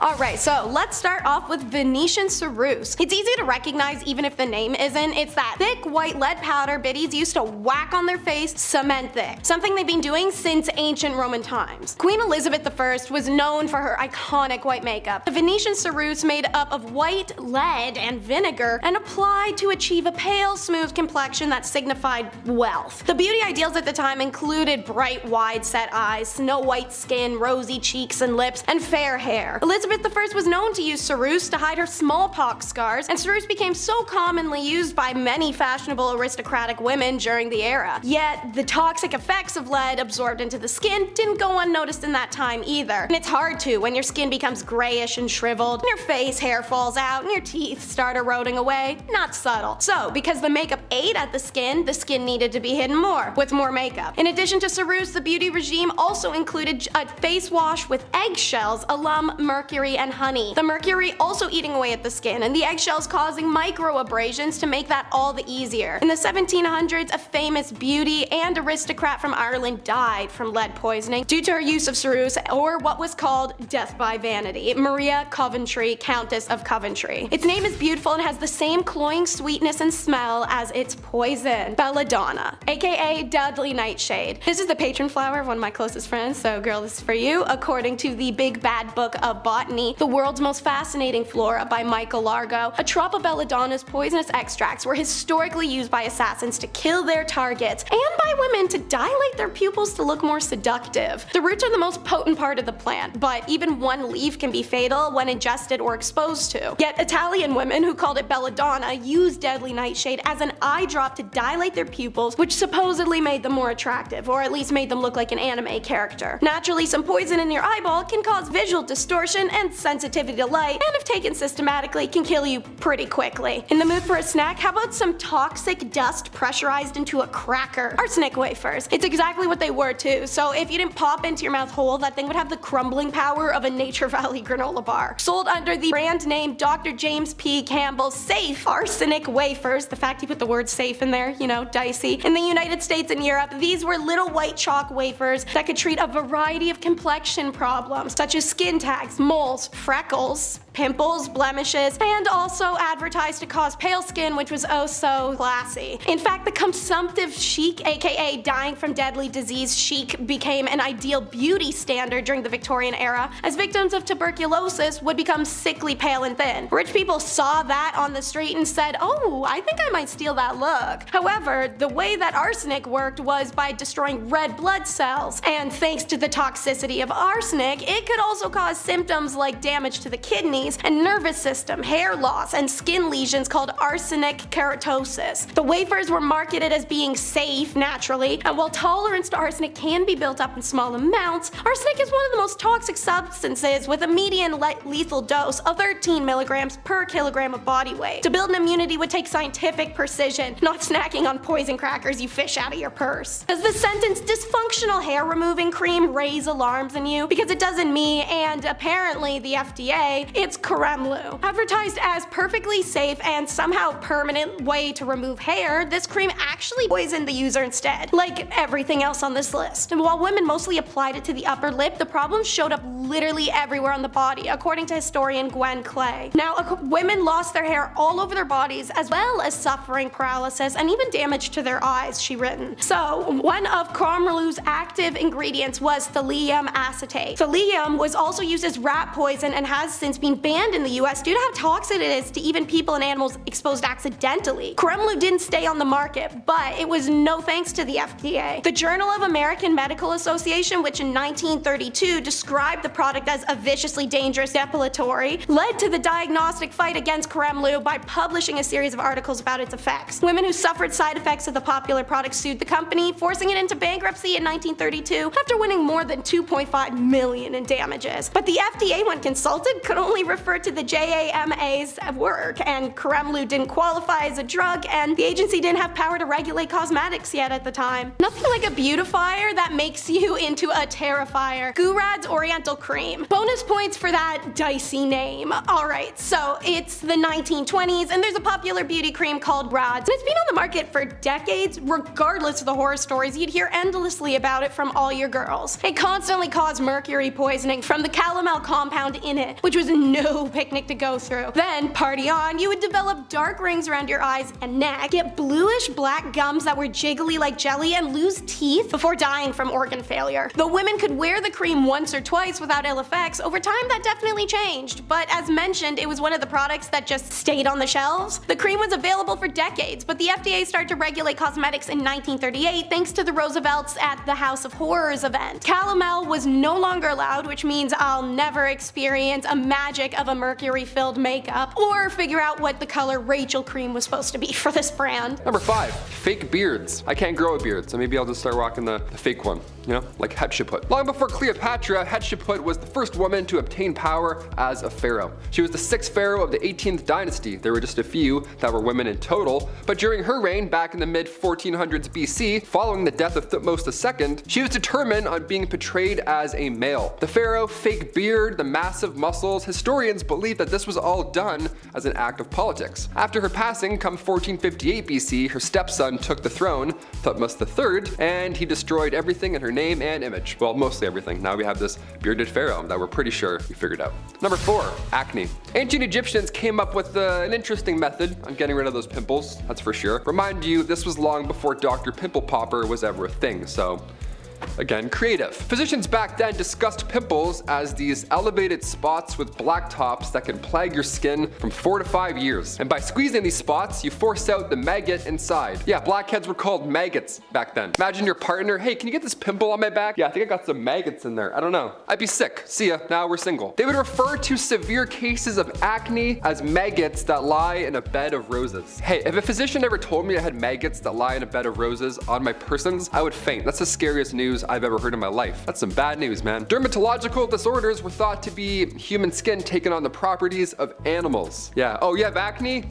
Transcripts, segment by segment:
Alright, so let's start off with Venetian Spruce. It's easy to recognize even if the name isn't. It's that thick white lead powder biddies used to whack on their face cement thick, something they've been doing since ancient Roman times. Queen Elizabeth I was known for her iconic white makeup. The Venetian Spruce made up of white lead and vinegar and applied to achieve a pale, smooth complexion that signified wealth. The beauty ideals at the time included bright, wide-set eyes, snow white skin, rosy cheeks and lips, and fair hair. Elizabeth I was known to use Spruce to hide her smallpox scars, and Spruce became so commonly used by many fashionable aristocratic women during the era. Yet, the toxic effects of lead absorbed into the skin didn't go unnoticed in that time either. And it's hard to when your skin becomes grayish and shriveled, and your face hair falls out, and your teeth start eroding away. Not subtle. So, because the makeup ate at the skin needed to be hidden more, with more makeup. In addition to Spruce, the beauty regime also included a face wash with eggshells, alum, mercury, and honey. The mercury also eating away at the skin, and the eggshells causing micro abrasions to make that all the easier. In the 1700s, a famous beauty and aristocrat from Ireland died from lead poisoning due to her use of Spruce, or what was called death by vanity. Maria Coventry, Countess of Coventry. Its name is beautiful and has the same cloying sweetness and smell as its poison. Belladonna, aka Deadly Nightshade. This is the patron flower of one of my closest friends, so girl, this is for you. According to the Big Bad Book of Botany, The World's Most Fascinating Flora by Michael Largo, a drop of belladonna's poisonous extracts were historically used by assassins to kill their targets, and by women to dilate their pupils to look more seductive. The roots are the most potent part of the plant, but even one leaf can be fatal when ingested or exposed to. Yet Italian women who called it belladonna used Deadly Nightshade as an eye drop to dilate their pupils, which supposedly made them more attractive, or at least made them look like an anime character. Naturally, some poison in your eyeball can cause visual distortion and sensitivity to light, and if taken systematically can kill you pretty quickly. In the mood for a snack? How about some toxic dust pressurized into a cracker? Arsenic wafers. It's exactly what they were too, so if you didn't pop into your mouth whole, that thing would have the crumbling power of a Nature Valley granola bar. Sold under the brand name Dr. James P. Campbell's Safe Arsenic Wafers. The fact you put the word safe in there, you know, dicey. In the United States and Europe, these were little white chalk wafers that could treat a variety of complexion problems, such as skin tags, moles, freckles, pimples, blemishes, and also advertised to cause pale skin, which was oh so classy. In fact, the consumptive chic, aka dying from deadly disease chic, became an ideal beauty standard during the Victorian era, as victims of tuberculosis would become sickly pale and thin. Rich people saw that on the street and said, oh, I think I might steal that look. However, the way that arsenic worked was by destroying red blood cells, and thanks to the toxicity of arsenic, it could also cause symptoms like damage to the kidney and nervous system, hair loss, and skin lesions called arsenic keratosis. The wafers were marketed as being safe naturally, and while tolerance to arsenic can be built up in small amounts, arsenic is one of the most toxic substances with a median lethal dose of 13 milligrams per kilogram of body weight. To build an immunity would take scientific precision, not snacking on poison crackers you fish out of your purse. Does the sentence dysfunctional hair removing cream raise alarms in you? Because it does in me, and apparently the FDA. It's Coremlu. Advertised as perfectly safe and somehow permanent way to remove hair, this cream actually poisoned the user instead, like everything else on this list. And while women mostly applied it to the upper lip, the problem showed up literally everywhere on the body, according to historian Gwen Clay. Now, women lost their hair all over their bodies, as well as suffering paralysis and even damage to their eyes, she written. So, one of Coremlu's active ingredients was thallium acetate. Thallium was also used as rat poison and has since been banned in the US due to how toxic it is to even people and animals exposed accidentally. Coremlu didn't stay on the market, but it was no thanks to the FDA. The Journal of American Medical Association, which in 1932 described the product as a viciously dangerous depilatory, led to the diagnostic fight against Coremlu by publishing a series of articles about its effects. Women who suffered side effects of the popular product sued the company, forcing it into bankruptcy in 1932 after winning more than $2.5 million in damages. But the FDA, when consulted, could only refer to the JAMA's work, and Coremlu didn't qualify as a drug, and the agency didn't have power to regulate cosmetics yet at the time. Nothing like a beautifier that makes you into a terrifier. Gorats Oriental Cream. Bonus points for that dicey name. Alright, so it's the 1920s, and there's a popular beauty cream called Gorats, and it's been on the market for decades, regardless of the horror stories you'd hear endlessly about it from all your girls. It constantly caused mercury poisoning from the calomel compound compound in it, which was no picnic to go through. Then, party on, you would develop dark rings around your eyes and neck, get bluish black gums that were jiggly like jelly, and lose teeth before dying from organ failure. Though women could wear the cream once or twice without ill effects, over time that definitely changed, but as mentioned, it was one of the products that just stayed on the shelves. The cream was available for decades, but the FDA started to regulate cosmetics in 1938 thanks to the Roosevelts at the House of Horrors event. Calomel was no longer allowed, which means I'll never experience a magic of a mercury-filled makeup or figure out what the color Rachel cream was supposed to be for this brand. Number 5. Fake beards. I can't grow a beard, so maybe I'll just start rocking the fake one. You know, like Hatshepsut. Long before Cleopatra, Hatshepsut was the first woman to obtain power as a pharaoh. She was the 6th pharaoh of the 18th dynasty. There were just a few that were women in total, but during her reign back in the mid-1400s BC, following the death of Thutmose II, she was determined on being portrayed as a male. The pharaoh, fake beard, the massive muscles, historians believe that this was all done as an act of politics. After her passing, come 1458 BC, her stepson took the throne, Thutmose III, and he destroyed everything in her name and image. Well, mostly everything. Now we have this bearded pharaoh that we're pretty sure we figured out. Number 4. Acne. Ancient Egyptians came up with an interesting method on getting rid of those pimples, that's for sure. Remind you, this was long before Dr. Pimple Popper was ever a thing, so again, creative. Physicians back then discussed pimples as these elevated spots with black tops that can plague your skin from 4 to 5 years. And by squeezing these spots, you force out the maggot inside. Yeah, blackheads were called maggots back then. Imagine your partner, hey, can you get this pimple on my back? Yeah, I think I got some maggots in there. I don't know. I'd be sick. See ya. Now we're single. They would refer to severe cases of acne as maggots that lie in a bed of roses. Hey, if a physician ever told me I had maggots that lie in a bed of roses on my persons, I would faint. That's the scariest news I've ever heard in my life. That's some bad news, man. Dermatological disorders were thought to be human skin taking on the properties of animals. Yeah. Oh, you have acne?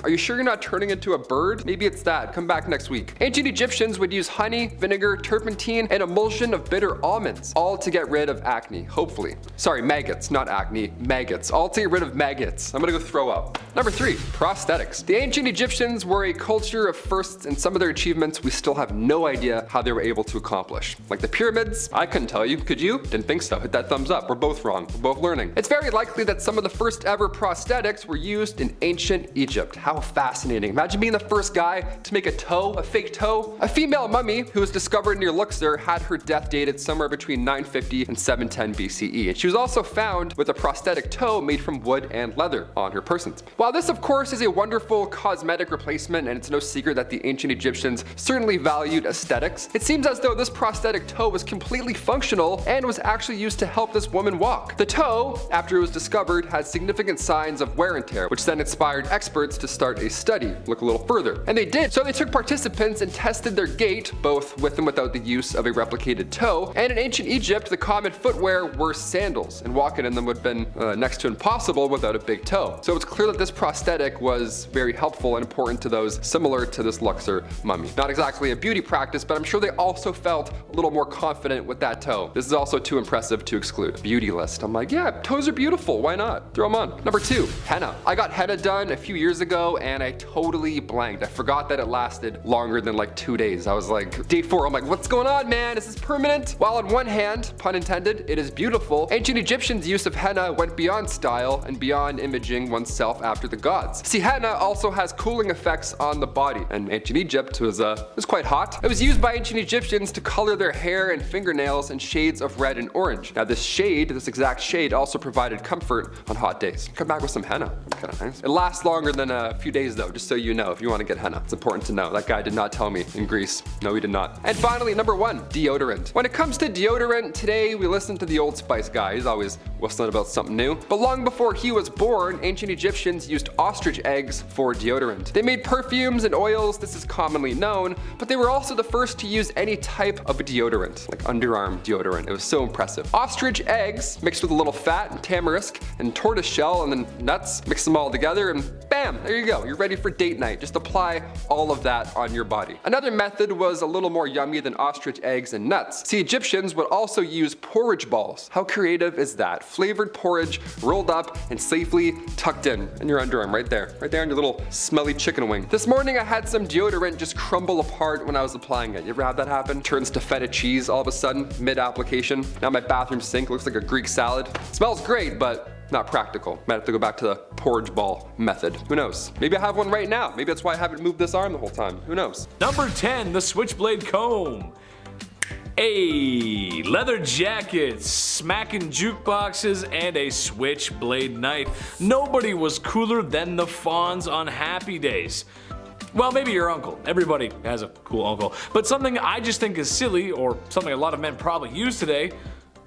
Are you sure you're not turning into a bird? Maybe it's that. Come back next week. Ancient Egyptians would use honey, vinegar, turpentine, and emulsion of bitter almonds, all to get rid of acne, hopefully. Sorry, maggots, not acne, maggots. All to get rid of maggots. I'm gonna go throw up. Number 3, prosthetics. The ancient Egyptians were a culture of firsts, and some of their achievements we still have no idea how they were able to accomplish. Like the pyramids, I couldn't tell you. Could you? Didn't think so. Hit that thumbs up. We're both wrong. We're both learning. It's very likely that some of the first ever prosthetics were used in ancient Egypt. How fascinating. Imagine being the first guy to make a toe, a fake toe. A female mummy who was discovered near Luxor had her death dated somewhere between 950 and 710 BCE. And she was also found with a prosthetic toe made from wood and leather on her person. While this of course is a wonderful cosmetic replacement, and it's no secret that the ancient Egyptians certainly valued aesthetics, it seems as though this prosthetic toe was completely functional and was actually used to help this woman walk. The toe, after it was discovered, had significant signs of wear and tear, which then inspired experts to start a study, look a little further. And they did. So they took participants and tested their gait, both with and without the use of a replicated toe. And in ancient Egypt, the common footwear were sandals, and walking in them would have been next to impossible without a big toe. So it's clear that this prosthetic was very helpful and important to those similar to this Luxor mummy. Not exactly a beauty practice, but I'm sure they also felt a little more confident with that toe. This is also too impressive to exclude. Beauty list. I'm like, yeah, toes are beautiful. Why not? Throw them on. Number 2, henna. I got henna done a few years ago and I totally blanked. I forgot that it lasted longer than like 2 days. I was like, day 4, I'm like, what's going on, man? Is this permanent? While on one hand, pun intended, it is beautiful, ancient Egyptians' use of henna went beyond style and beyond imaging oneself after the gods. See, henna also has cooling effects on the body, and ancient Egypt was quite hot. It was used by ancient Egyptians to color their hair and fingernails in shades of red and orange. Now this exact shade also provided comfort on hot days. Come back with some henna. Kind of nice. It lasts longer than a few days though, just so you know if you want to get henna. It's important to know. That guy did not tell me in Greece. No, he did not. And finally, number 1, deodorant. When it comes to deodorant, today we listen to the Old Spice guy. He's always whistling about something new. But long before he was born, ancient Egyptians used ostrich eggs for deodorant. They made perfumes and oils, this is commonly known, but they were also the first to use any type of a deodorant, like underarm deodorant. It was so impressive. Ostrich eggs mixed with a little fat and tamarisk and tortoise shell and then nuts, mix them all together and bam, there you go. You're ready for date night. Just apply all of that on your body. Another method was a little more yummy than ostrich eggs and nuts. See, Egyptians would also use porridge balls. How creative is that? Flavored porridge rolled up and safely tucked in your underarm right there on your little smelly chicken wing. This morning I had some deodorant just crumble apart when I was applying it. You ever have that happen? Turns to feta cheese cheese all of a sudden, mid-application. Now my bathroom sink looks like a Greek salad. It smells great, but not practical. Might have to go back to the porridge ball method. Who knows? Maybe I have one right now. Maybe that's why I haven't moved this arm the whole time. Who knows? Number 10, the Switchblade Comb. A leather jackets, smacking jukeboxes, and a switchblade knife. Nobody was cooler than the Fonz on Happy Days. Well, maybe your uncle. Everybody has a cool uncle. But something I just think is silly, or something a lot of men probably use today,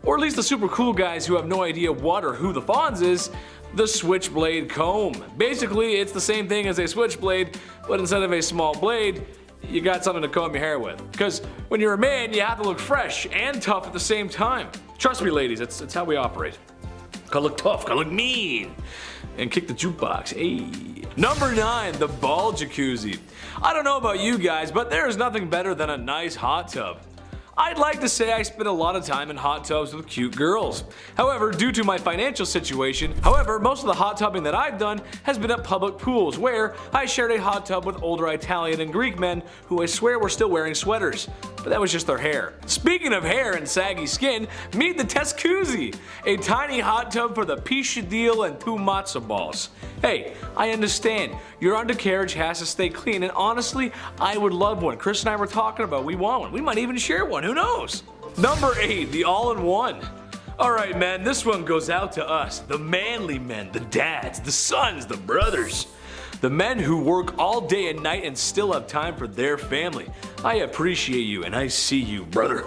or at least the super cool guys who have no idea what or who the Fonz is, the Switchblade Comb. Basically, it's the same thing as a switchblade, but instead of a small blade, you got something to comb your hair with. Because when you're a man, you have to look fresh and tough at the same time. Trust me, ladies, it's how we operate. Gotta look tough, gotta look mean, and kick the jukebox. Hey. Number 9, the ball jacuzzi. I don't know about you guys, but there is nothing better than a nice hot tub. I'd like to say I spend a lot of time in hot tubs with cute girls. However, due to my financial situation, most of the hot tubbing that I've done has been at public pools where I shared a hot tub with older Italian and Greek men who I swear were still wearing sweaters. But that was just their hair. Speaking of hair and saggy skin, meet the Tescuzzi, a tiny hot tub for the piscadille and 2 matzo balls. Hey, I understand, your undercarriage has to stay clean, and honestly, I would love one. Chris and I were talking about we want one. We might even share one, who knows? Number 8, the all-in-one. Alright man, this one goes out to us, the manly men, the dads, the sons, the brothers. The men who work all day and night and still have time for their family. I appreciate you and I see you, brother.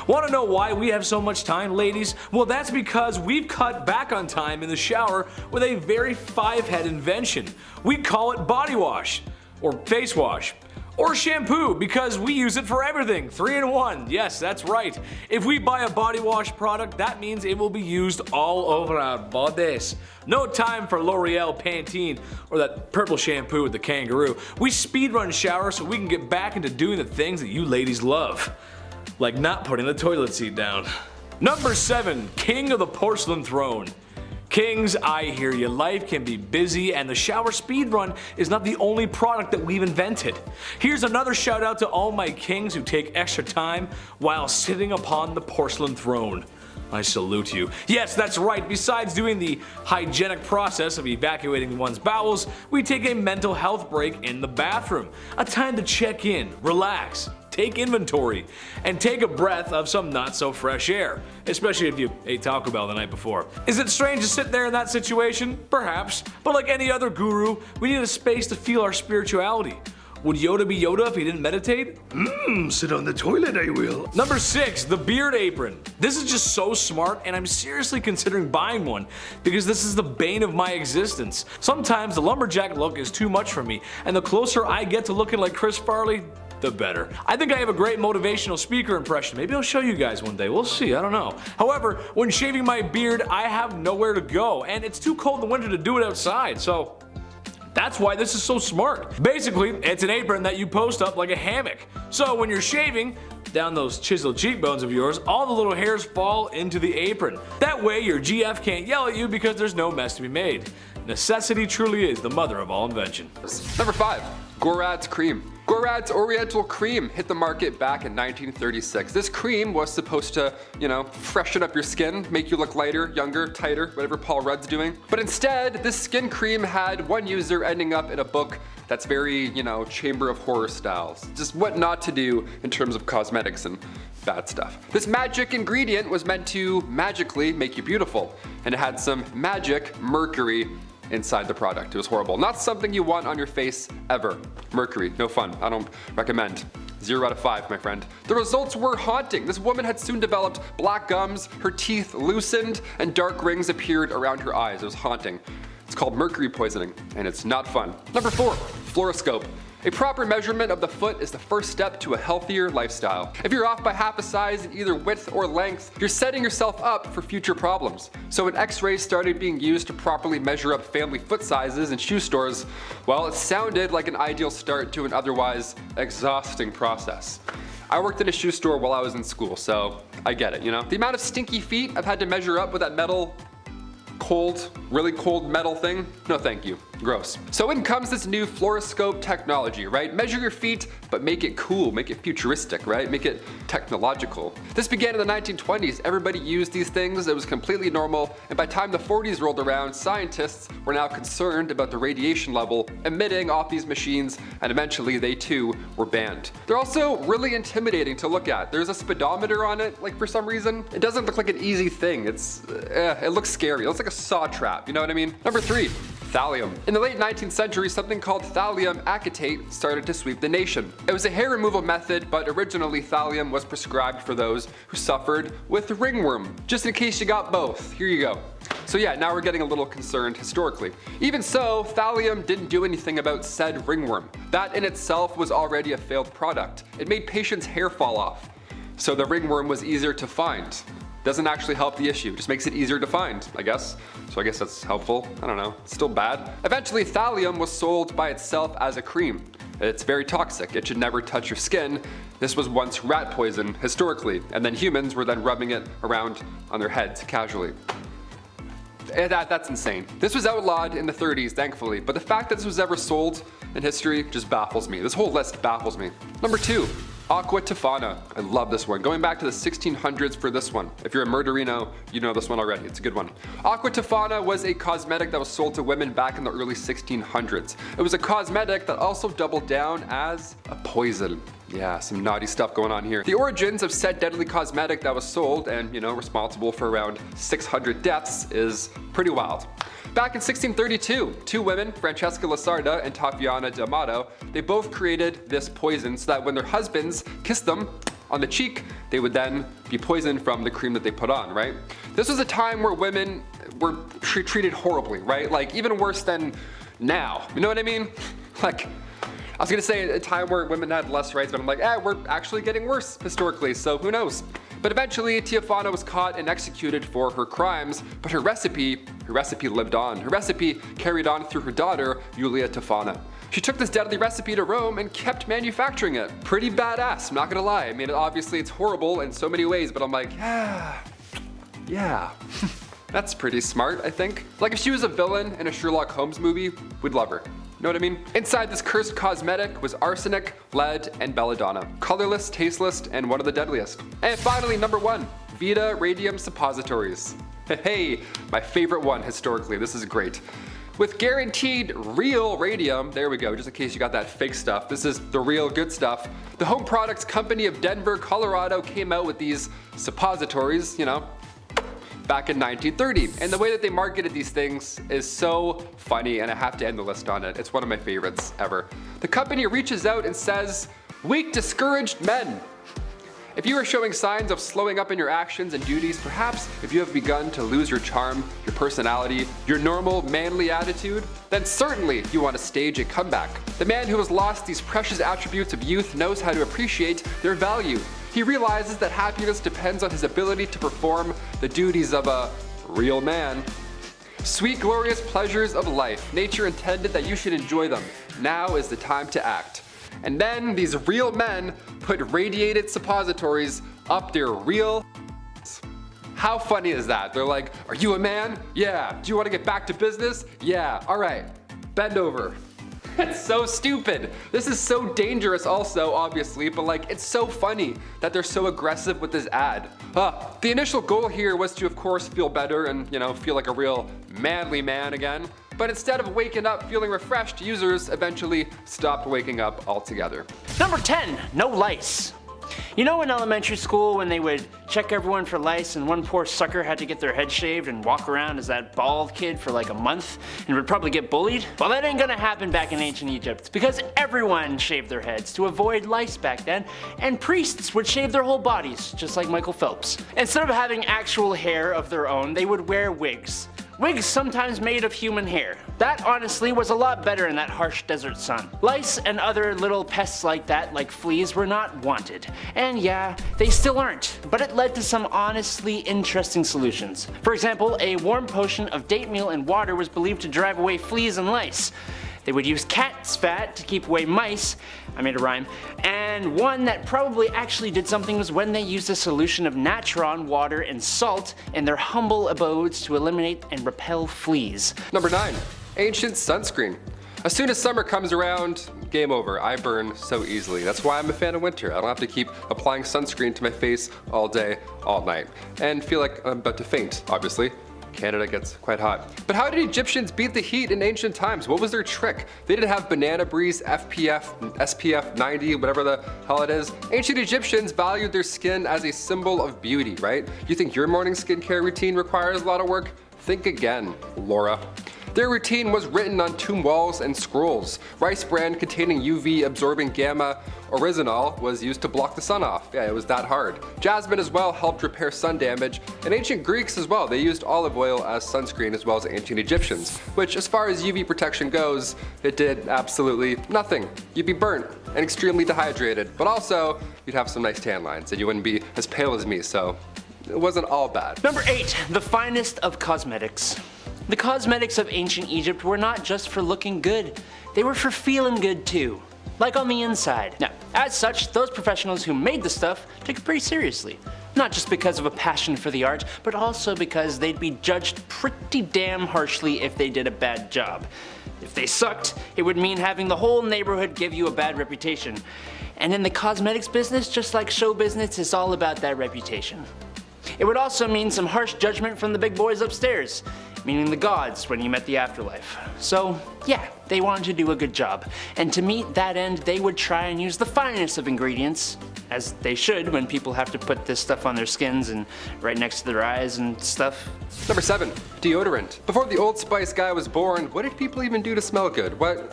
Want to know why we have so much time, ladies? Well, that's because we've cut back on time in the shower with a very 5-head invention. We call it body wash, or face wash, or shampoo, because we use it for everything. 3-in-1, yes, that's right. If we buy a body wash product, that means it will be used all over our bodies. No time for L'Oreal Pantene or that purple shampoo with the kangaroo. We speedrun shower so we can get back into doing the things that you ladies love. Like not putting the toilet seat down. Number 7, King of the Porcelain Throne. Kings, I hear you. Life can be busy and the shower speed run is not the only product that we've invented. Here's another shout out to all my kings who take extra time while sitting upon the porcelain throne. I salute you. Yes, that's right. Besides doing the hygienic process of evacuating one's bowels, we take a mental health break in the bathroom. A time to check in, relax, take inventory, and take a breath of some not so fresh air, especially if you ate Taco Bell the night before. Is it strange to sit there in that situation? Perhaps, but like any other guru, we need a space to feel our spirituality. Would Yoda be Yoda if he didn't meditate? Sit on the toilet, I will. Number 6, the beard apron. This is just so smart, and I'm seriously considering buying one because this is the bane of my existence. Sometimes the lumberjack look is too much for me, and the closer I get to looking like Chris Farley, the better. I think I have a great motivational speaker impression. Maybe I'll show you guys one day. We'll see. I don't know. However, when shaving my beard, I have nowhere to go, and it's too cold in the winter to do it outside, so that's why this is so smart. Basically, it's an apron that you post up like a hammock. So when you're shaving down those chiseled cheekbones of yours, all the little hairs fall into the apron. That way your GF can't yell at you because there's no mess to be made. Necessity truly is the mother of all invention. Number 5, Gorats Cream. Gorats Oriental Cream hit the market back in 1936. This cream was supposed to, freshen up your skin, make you look lighter, younger, tighter, whatever Paul Rudd's doing. But instead, this skin cream had one user ending up in a book that's very, Chamber of Horror styles. Just what not to do in terms of cosmetics and bad stuff. This magic ingredient was meant to magically make you beautiful, and it had some magic mercury inside the product. It was horrible. Not something you want on your face ever. Mercury, no fun. I don't recommend. 0 out of 5, my friend. The results were haunting. This woman had soon developed black gums, her teeth loosened, and dark rings appeared around her eyes. It was haunting. It's called mercury poisoning, and it's not fun. Number 4, fluoroscope. A proper measurement of the foot is the first step to a healthier lifestyle. If you're off by half a size in either width or length, you're setting yourself up for future problems. So when x-rays started being used to properly measure up family foot sizes in shoe stores, well, it sounded like an ideal start to an otherwise exhausting process. I worked in a shoe store while I was in school, so I get it, The amount of stinky feet I've had to measure up with that metal cold, really cold metal thing? No thank you. Gross. So in comes this new fluoroscope technology, right? Measure your feet, but make it cool, make it futuristic, right? Make it technological. This began in the 1920s. Everybody used these things. It was completely normal. And by the time the 40s rolled around, scientists were now concerned about the radiation level emitting off these machines, and eventually they too were banned. They're also really intimidating to look at. There's a speedometer on it, like for some reason. It doesn't look like an easy thing. It looks scary. It looks like a saw trap, you know what I mean? Number 3. Thallium. In the late 19th century, something called thallium acetate started to sweep the nation. It was a hair removal method, but originally thallium was prescribed for those who suffered with ringworm. Just in case you got both, here you go. So yeah, now we're getting a little concerned historically. Even so, thallium didn't do anything about said ringworm. That in itself was already a failed product. It made patients' hair fall off. So the ringworm was easier to find. Doesn't actually help the issue, just makes it easier to find, I guess. So I guess that's helpful, I don't know, it's still bad. Eventually thallium was sold by itself as a cream. It's very toxic, it should never touch your skin. This was once rat poison, historically, and then humans were then rubbing it around on their heads casually. That's insane. This was outlawed in the 30s, thankfully, but the fact that this was ever sold in history just baffles me. This whole list baffles me. Number 2. Aqua Tofana. I love this one. Going back to the 1600s for this one. If you're a murderino, you know this one already. It's a good one. Aqua Tofana was a cosmetic that was sold to women back in the early 1600s. It was a cosmetic that also doubled down as a poison. Yeah, some naughty stuff going on here. The origins of said deadly cosmetic that was sold and, responsible for around 600 deaths is pretty wild. Back in 1632, two women, Francesca Lasarda and Tapiana D'Amato, they both created this poison so that when their husbands kissed them on the cheek, they would then be poisoned from the cream that they put on, right? This was a time where women were treated horribly, right? Like even worse than now, you know what I mean? Like, I was gonna say a time where women had less rights, but I'm like, we're actually getting worse historically, so who knows? But eventually, Tofana was caught and executed for her crimes, but her recipe lived on. Her recipe carried on through her daughter, Julia Tofana. She took this deadly recipe to Rome and kept manufacturing it. Pretty badass, I'm not gonna lie. I mean, obviously it's horrible in so many ways, but I'm like, yeah. That's pretty smart, I think. Like if she was a villain in a Sherlock Holmes movie, we'd love her. You know what I mean? Inside this cursed cosmetic was arsenic, lead, and belladonna. Colorless, tasteless, and one of the deadliest. And finally, number 1, Vita Radium Suppositories. Hey, my favorite one historically, this is great. With guaranteed real radium, there we go, just in case you got that fake stuff, this is the real good stuff. The Home Products Company of Denver, Colorado came out with these suppositories, back in 1930. And the way that they marketed these things is so funny, and I have to end the list on it. It's one of my favorites ever. The company reaches out and says, "Weak, discouraged men. If you are showing signs of slowing up in your actions and duties, perhaps if you have begun to lose your charm, your personality, your normal manly attitude, then certainly you want to stage a comeback. The man who has lost these precious attributes of youth knows how to appreciate their value. He realizes that happiness depends on his ability to perform the duties of a real man. Sweet, glorious pleasures of life. Nature intended that you should enjoy them. Now is the time to act." And then these real men put radiated suppositories up their real. How funny is that? They're like, "Are you a man? Yeah. Do you want to get back to business? Yeah. All right. Bend over." It's so stupid. This is so dangerous also, obviously, but it's so funny that they're so aggressive with this ad. The initial goal here was to, of course, feel better and, feel like a real manly man again. But instead of waking up feeling refreshed, users eventually stopped waking up altogether. Number 10, no lice. In elementary school when they would check everyone for lice and one poor sucker had to get their head shaved and walk around as that bald kid for a month and would probably get bullied? Well, that ain't gonna happen back in ancient Egypt because everyone shaved their heads to avoid lice back then, and priests would shave their whole bodies, just like Michael Phelps. Instead of having actual hair of their own, they would wear wigs. Wigs sometimes made of human hair. That honestly was a lot better in that harsh desert sun. Lice and other little pests like that, like fleas, were not wanted. And yeah, they still aren't, but it led to some honestly interesting solutions. For example, a warm potion of date meal and water was believed to drive away fleas and lice. They would use cat's fat to keep away mice, I made a rhyme, and one that probably actually did something was when they used a solution of natron, water, and salt in their humble abodes to eliminate and repel fleas. Number 9. Ancient sunscreen. As soon as summer comes around, game over. I burn so easily. That's why I'm a fan of winter. I don't have to keep applying sunscreen to my face all day, all night. And feel like I'm about to faint, obviously. Canada gets quite hot. But how did Egyptians beat the heat in ancient times? What was their trick? They didn't have banana breeze, SPF 90, whatever the hell it is. Ancient Egyptians valued their skin as a symbol of beauty, right? You think your morning skincare routine requires a lot of work? Think again, Laura. Their routine was written on tomb walls and scrolls. Rice bran containing UV absorbing gamma oryzanol was used to block the sun off. Yeah, it was that hard. Jasmine as well helped repair sun damage. And ancient Greeks as well, they used olive oil as sunscreen as well as ancient Egyptians, which as far as UV protection goes, it did absolutely nothing. You'd be burnt and extremely dehydrated, but also you'd have some nice tan lines and you wouldn't be as pale as me, so it wasn't all bad. Number 8, the finest of cosmetics. The cosmetics of ancient Egypt were not just for looking good, they were for feeling good too. Like on the inside. Now, as such, those professionals who made the stuff took it pretty seriously. Not just because of a passion for the art, but also because they'd be judged pretty damn harshly if they did a bad job. If they sucked, it would mean having the whole neighborhood give you a bad reputation. And in the cosmetics business, just like show business, it's all about that reputation. It would also mean some harsh judgment from the big boys upstairs, meaning the gods when you met the afterlife. So yeah, they wanted to do a good job, and to meet that end they would try and use the finest of ingredients, as they should when people have to put this stuff on their skins and right next to their eyes and stuff. Number 7, deodorant. Before the Old Spice guy was born, what did people even do to smell good? What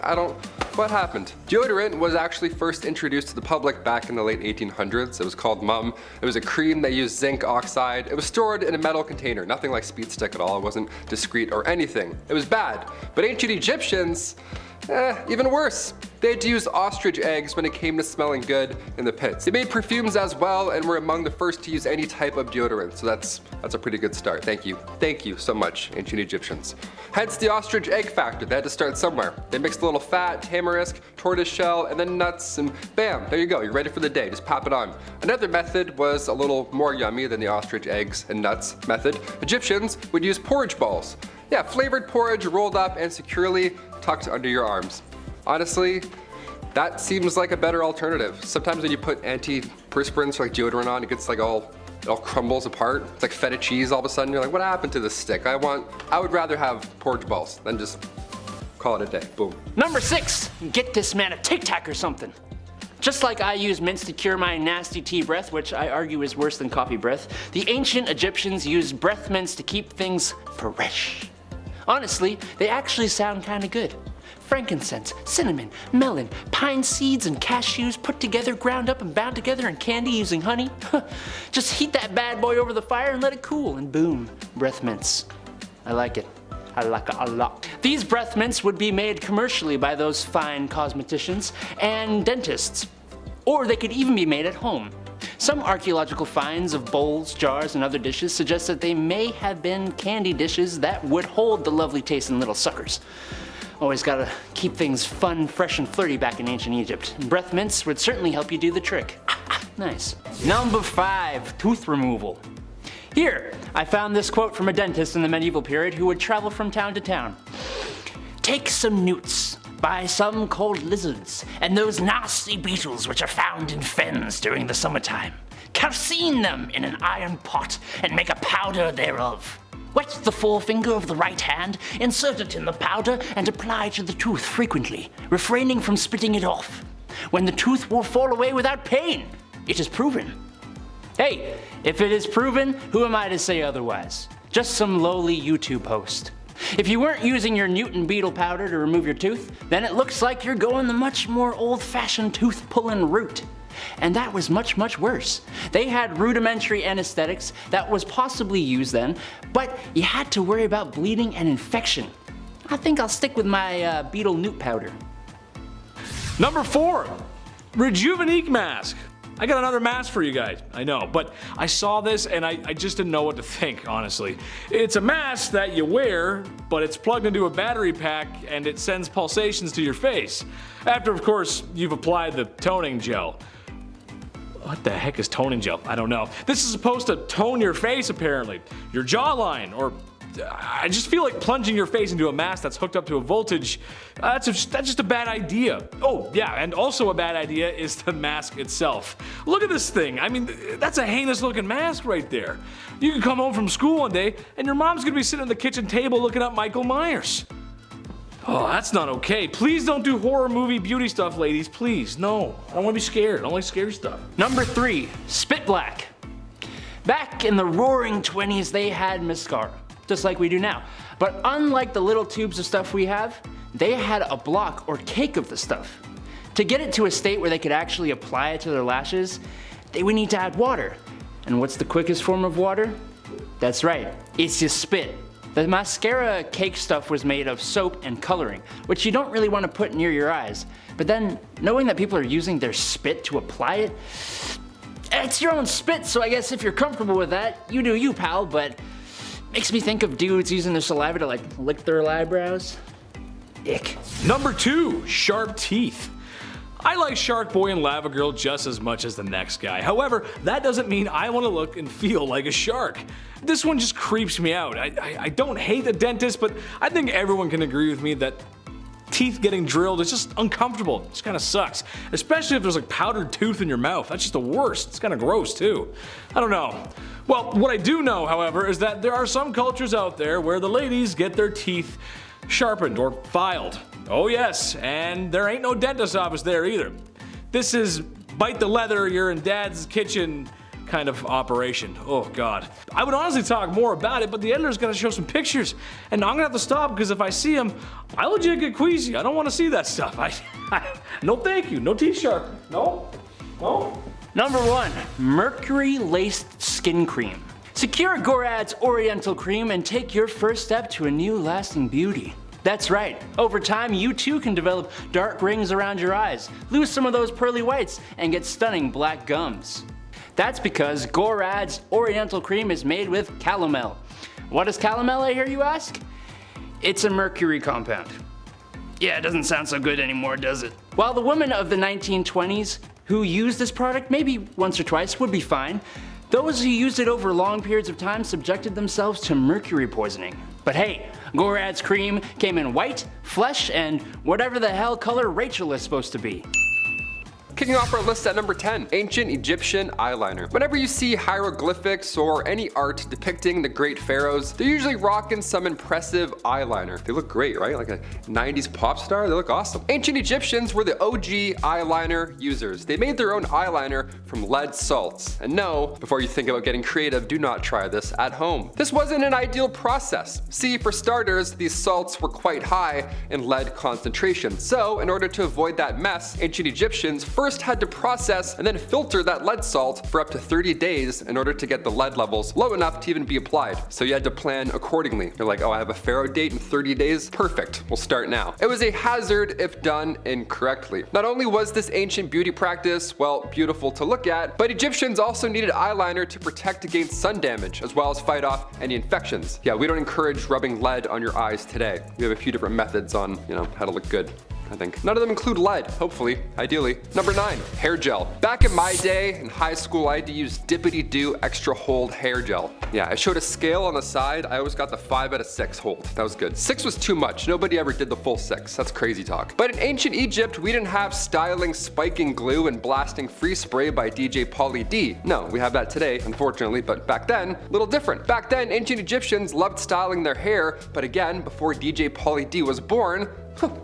happened? Deodorant was actually first introduced to the public back in the late 1800s. It was called Mum. It was a cream that used zinc oxide. It was stored in a metal container, nothing like Speed Stick at all. It wasn't discreet or anything. It was bad. But ancient Egyptians, even worse. They had to use ostrich eggs when it came to smelling good in the pits. They made perfumes as well and were among the first to use any type of deodorant, so that's a pretty good start. Thank you. Thank you so much, ancient Egyptians. Hence the ostrich egg factor. They had to start somewhere. They mixed a little fat, tamarisk, tortoise shell, and then nuts, and bam, there you go. You're ready for the day. Just pop it on. Another method was a little more yummy than the ostrich eggs and nuts method. Egyptians would use porridge balls. Yeah, flavored porridge rolled up and securely tucked under your arms. Honestly, that seems like a better alternative. Sometimes when you put antiperspirants like deodorant on, it gets like it all crumbles apart. It's like feta cheese all of a sudden. You're like, what happened to this stick? I would rather have porridge balls than just call it a day. Boom. Number 6, get this man a Tic Tac or something. Just like I use mints to cure my nasty tea breath, which I argue is worse than coffee breath, the ancient Egyptians used breath mints to keep things fresh. Honestly, they actually sound kinda good. Frankincense, cinnamon, melon, pine seeds, and cashews put together, ground up, and bound together in candy using honey. Just heat that bad boy over the fire and let it cool, and boom, breath mints. I like it. I like it a lot. These breath mints would be made commercially by those fine cosmeticians and dentists. Or they could even be made at home. Some archaeological finds of bowls, jars, and other dishes suggest that they may have been candy dishes that would hold the lovely tasting little suckers. Always gotta keep things fun, fresh, and flirty back in ancient Egypt. Breath mints would certainly help you do the trick. Nice. Number 5, tooth removal. Here, I found this quote from a dentist in the medieval period who would travel from town to town. Take some newts, by some called lizards, and those nasty beetles which are found in fens during the summertime. Calcine them in an iron pot, and make a powder thereof. Wet the forefinger of the right hand, insert it in the powder, and apply to the tooth frequently, refraining from spitting it off. When the tooth will fall away without pain, it is proven. Hey, if it is proven, who am I to say otherwise? Just some lowly YouTube host. If you weren't using your Newton beetle powder to remove your tooth, then it looks like you're going the much more old-fashioned tooth-pulling route. And that was much, much worse. They had rudimentary anesthetics that was possibly used then, but you had to worry about bleeding and infection. I think I'll stick with my beetle newt powder. Number 4, Rejuvenique mask. I got another mask for you guys, I know, but I saw this and I just didn't know what to think, honestly. It's a mask that you wear, but it's plugged into a battery pack and it sends pulsations to your face. After, of course, you've applied the toning gel. What the heck is toning gel? I don't know. This is supposed to tone your face, apparently. Your jawline, or I just feel like plunging your face into a mask that's hooked up to a voltage, that's just a bad idea. Oh, yeah, and also a bad idea is the mask itself. Look at this thing. I mean, that's a heinous looking mask right there. You can come home from school one day and your mom's gonna be sitting at the kitchen table looking up Michael Myers. Oh, that's not okay. Please don't do horror movie beauty stuff, ladies. Please, no. I don't want to be scared. I don't like scary stuff. Number 3, spit black. Back in the roaring 20s, they had mascara, just like we do now. But unlike the little tubes of stuff we have, they had a block or cake of the stuff. To get it to a state where they could actually apply it to their lashes, they would need to add water. And what's the quickest form of water? That's right, it's just spit. The mascara cake stuff was made of soap and coloring, which you don't really want to put near your eyes. But then, knowing that people are using their spit to apply it, it's your own spit, so I guess if you're comfortable with that, you do you, pal, but makes me think of dudes using their saliva to like lick their eyebrows. Ick. Number 2, sharp teeth. I like Shark Boy and Lava Girl just as much as the next guy. However, that doesn't mean I want to look and feel like a shark. This one just creeps me out. I don't hate the dentist, but I think everyone can agree with me that teeth getting drilled is just uncomfortable. It just kind of sucks. Especially if there's like powdered tooth in your mouth. That's just the worst. It's kind of gross too. I don't know. Well, what I do know, however, is that there are some cultures out there where the ladies get their teeth sharpened or filed. Oh yes, and there ain't no dentist office there either. This is bite the leather, you're in dad's kitchen kind of operation. Oh god. I would honestly talk more about it, but the editor's gonna show some pictures, and I'm gonna have to stop because if I see them, I legit get queasy. I don't want to see that stuff. No thank you, no teeth sharpening. No. Number 1, Mercury laced skin cream. Secure Gorats Oriental Cream and take your first step to a new lasting beauty. That's right, over time you too can develop dark rings around your eyes, lose some of those pearly whites, and get stunning black gums. That's because Gorats Oriental Cream is made with calomel. What is calomel, I hear you ask? It's a mercury compound. Yeah, it doesn't sound so good anymore, does it? While the women of the 1920s who used this product maybe once or twice would be fine, those who used it over long periods of time subjected themselves to mercury poisoning. But hey, Gorats Cream came in white, flesh, and whatever the hell color Rachel is supposed to be. Kicking off our list at number 10, ancient Egyptian eyeliner. Whenever you see hieroglyphics or any art depicting the great pharaohs, they're usually rocking some impressive eyeliner. They look great, right? Like a 90s pop star, they look awesome. Ancient Egyptians were the OG eyeliner users. They made their own eyeliner from lead salts. And no, before you think about getting creative, do not try this at home. This wasn't an ideal process. See, for starters, these salts were quite high in lead concentration. So, in order to avoid that mess, ancient Egyptians first had to process and then filter that lead salt for up to 30 days in order to get the lead levels low enough to even be applied. So you had to plan accordingly. You're like, oh, I have a pharaoh date in 30 days? Perfect, we'll start now. It was a hazard if done incorrectly. Not only was this ancient beauty practice, well, beautiful to look at, but Egyptians also needed eyeliner to protect against sun damage, as well as fight off any infections. Yeah, we don't encourage rubbing lead on your eyes today. We have a few different methods on, how to look good. I think. None of them include lead, hopefully, ideally. Number 9, hair gel. Back in my day, in high school, I had to use Dippity-Doo Extra Hold hair gel. Yeah, it showed a scale on the side. I always got the 5 out of 6 hold. That was good. 6 was too much. Nobody ever did the full 6. That's crazy talk. But in ancient Egypt, we didn't have styling spiking glue and blasting free spray by DJ Pauly D. No, we have that today, unfortunately, but back then, a little different. Back then, ancient Egyptians loved styling their hair, but again, before DJ Pauly D was born,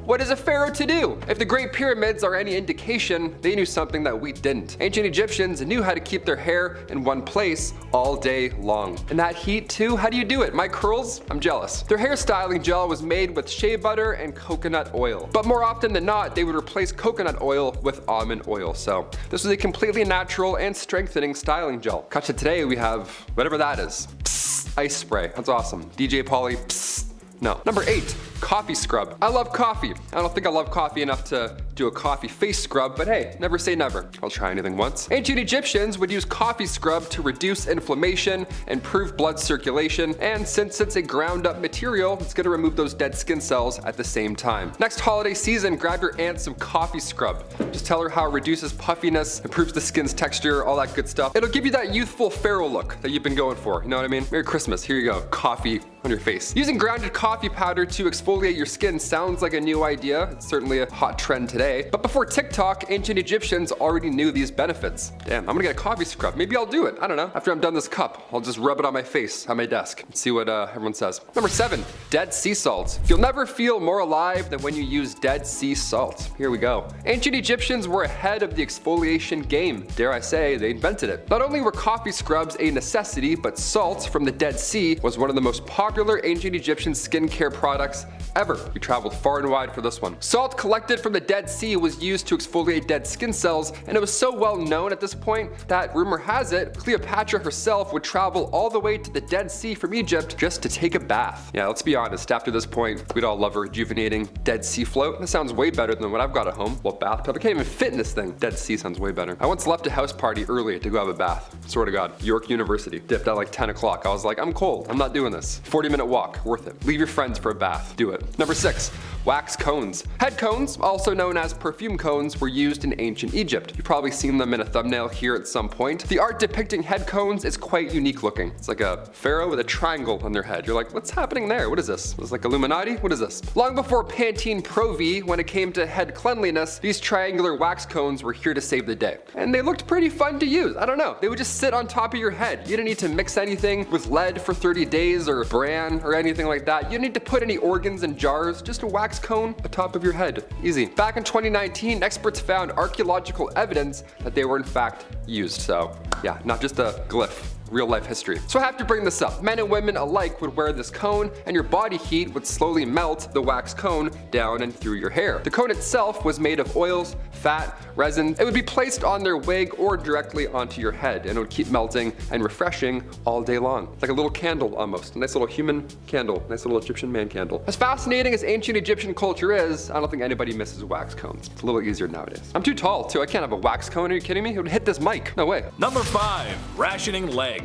what is a pharaoh to do? If the Great Pyramids are any indication, they knew something that we didn't. Ancient Egyptians knew how to keep their hair in one place all day long. And that heat too, how do you do it? My curls? I'm jealous. Their hair styling gel was made with shea butter and coconut oil. But more often than not, they would replace coconut oil with almond oil. So this was a completely natural and strengthening styling gel. Cut to today, we have whatever that is. Psst, ice spray, that's awesome. DJ Pauly, psst. No. Number 8, coffee scrub. I love coffee. I don't think I love coffee enough to do do a coffee face scrub, but hey, never say never. I'll try anything once. Ancient Egyptians would use coffee scrub to reduce inflammation, improve blood circulation, and since it's a ground up material, it's gonna remove those dead skin cells at the same time. Next holiday season, grab your aunt some coffee scrub. Just tell her how it reduces puffiness, improves the skin's texture, all that good stuff. It'll give you that youthful pharaoh look that you've been going for, you know what I mean? Merry Christmas, here you go, coffee on your face. Using grounded coffee powder to exfoliate your skin sounds like a new idea. It's certainly a hot trend today. But before TikTok, ancient Egyptians already knew these benefits. Damn, I'm gonna get a coffee scrub. Maybe I'll do it. I don't know. After I'm done this cup, I'll just rub it on my face at my desk and see what everyone says. Number 7, dead sea salt. You'll never feel more alive than when you use dead sea salt. Here we go. Ancient Egyptians were ahead of the exfoliation game. Dare I say, they invented it. Not only were coffee scrubs a necessity, but salt from the Dead Sea was one of the most popular ancient Egyptian skincare products ever. We traveled far and wide for this one. Salt collected from the Dead Sea was used to exfoliate dead skin cells, and it was so well known at this point that rumor has it, Cleopatra herself would travel all the way to the Dead Sea from Egypt just to take a bath. Yeah, let's be honest, after this point, we'd all love a rejuvenating Dead Sea float. That sounds way better than what I've got at home. Well, bathtub, I can't even fit in this thing. Dead Sea sounds way better. I once left a house party early to go have a bath. Swear to God. York University. Dipped at like 10 o'clock. I was like, I'm cold. I'm not doing this. 40-minute walk. Worth it. Leave your friends for a bath. Do it. Number 6. Wax cones. Head cones, also known as perfume cones, were used in ancient Egypt. You've probably seen them in a thumbnail here at some point. The art depicting head cones is quite unique looking. It's like a pharaoh with a triangle on their head. You're like, what's happening there? What is this? Is like Illuminati? What is this? Long before Pantene Pro V, when it came to head cleanliness, these triangular wax cones were here to save the day. And they looked pretty fun to use. I don't know. They would just sit on top of your head. You didn't need to mix anything with lead for 30 days or bran or anything like that. You didn't need to put any organs in jars. Just a wax cone atop of your head. Easy. Back in 2019, experts found archaeological evidence that they were in fact used. So yeah, not just a glyph. Real life history. So I have to bring this up. Men and women alike would wear this cone, and your body heat would slowly melt the wax cone down and through your hair. The cone itself was made of oils, fat, resin. It would be placed on their wig or directly onto your head, and it would keep melting and refreshing all day long. It's like a little candle almost. A nice little human candle. Nice little Egyptian man candle. As fascinating as ancient Egyptian culture is, I don't think anybody misses wax cones. It's a little easier nowadays. I'm too tall too. I can't have a wax cone. Are you kidding me? It would hit this mic. No way. Number 5, rationing legs.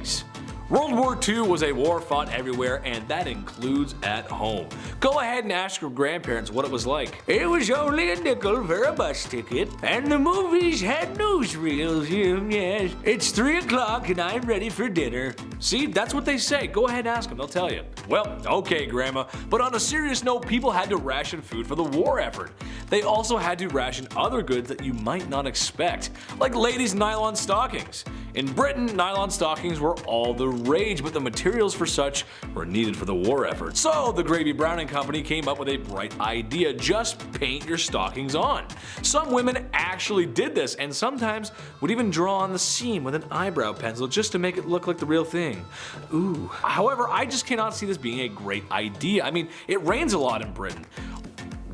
World War II was a war fought everywhere, and that includes at home. Go ahead and ask your grandparents what it was like. It was only a nickel for a bus ticket, and the movies had newsreels. Yes, it's 3 o'clock and I'm ready for dinner. See, that's what they say. Go ahead and ask them, they'll tell you. Well, okay, Grandma, but on a serious note, people had to ration food for the war effort. They also had to ration other goods that you might not expect, like ladies' nylon stockings. In Britain, nylon stockings were all the rage, but the materials for such were needed for the war effort. So the Gravy Browning Company came up with a bright idea: just paint your stockings on. Some women actually did this, and sometimes would even draw on the seam with an eyebrow pencil just to make it look like the real thing. Ooh. However, I just cannot see this being a great idea. I mean, it rains a lot in Britain.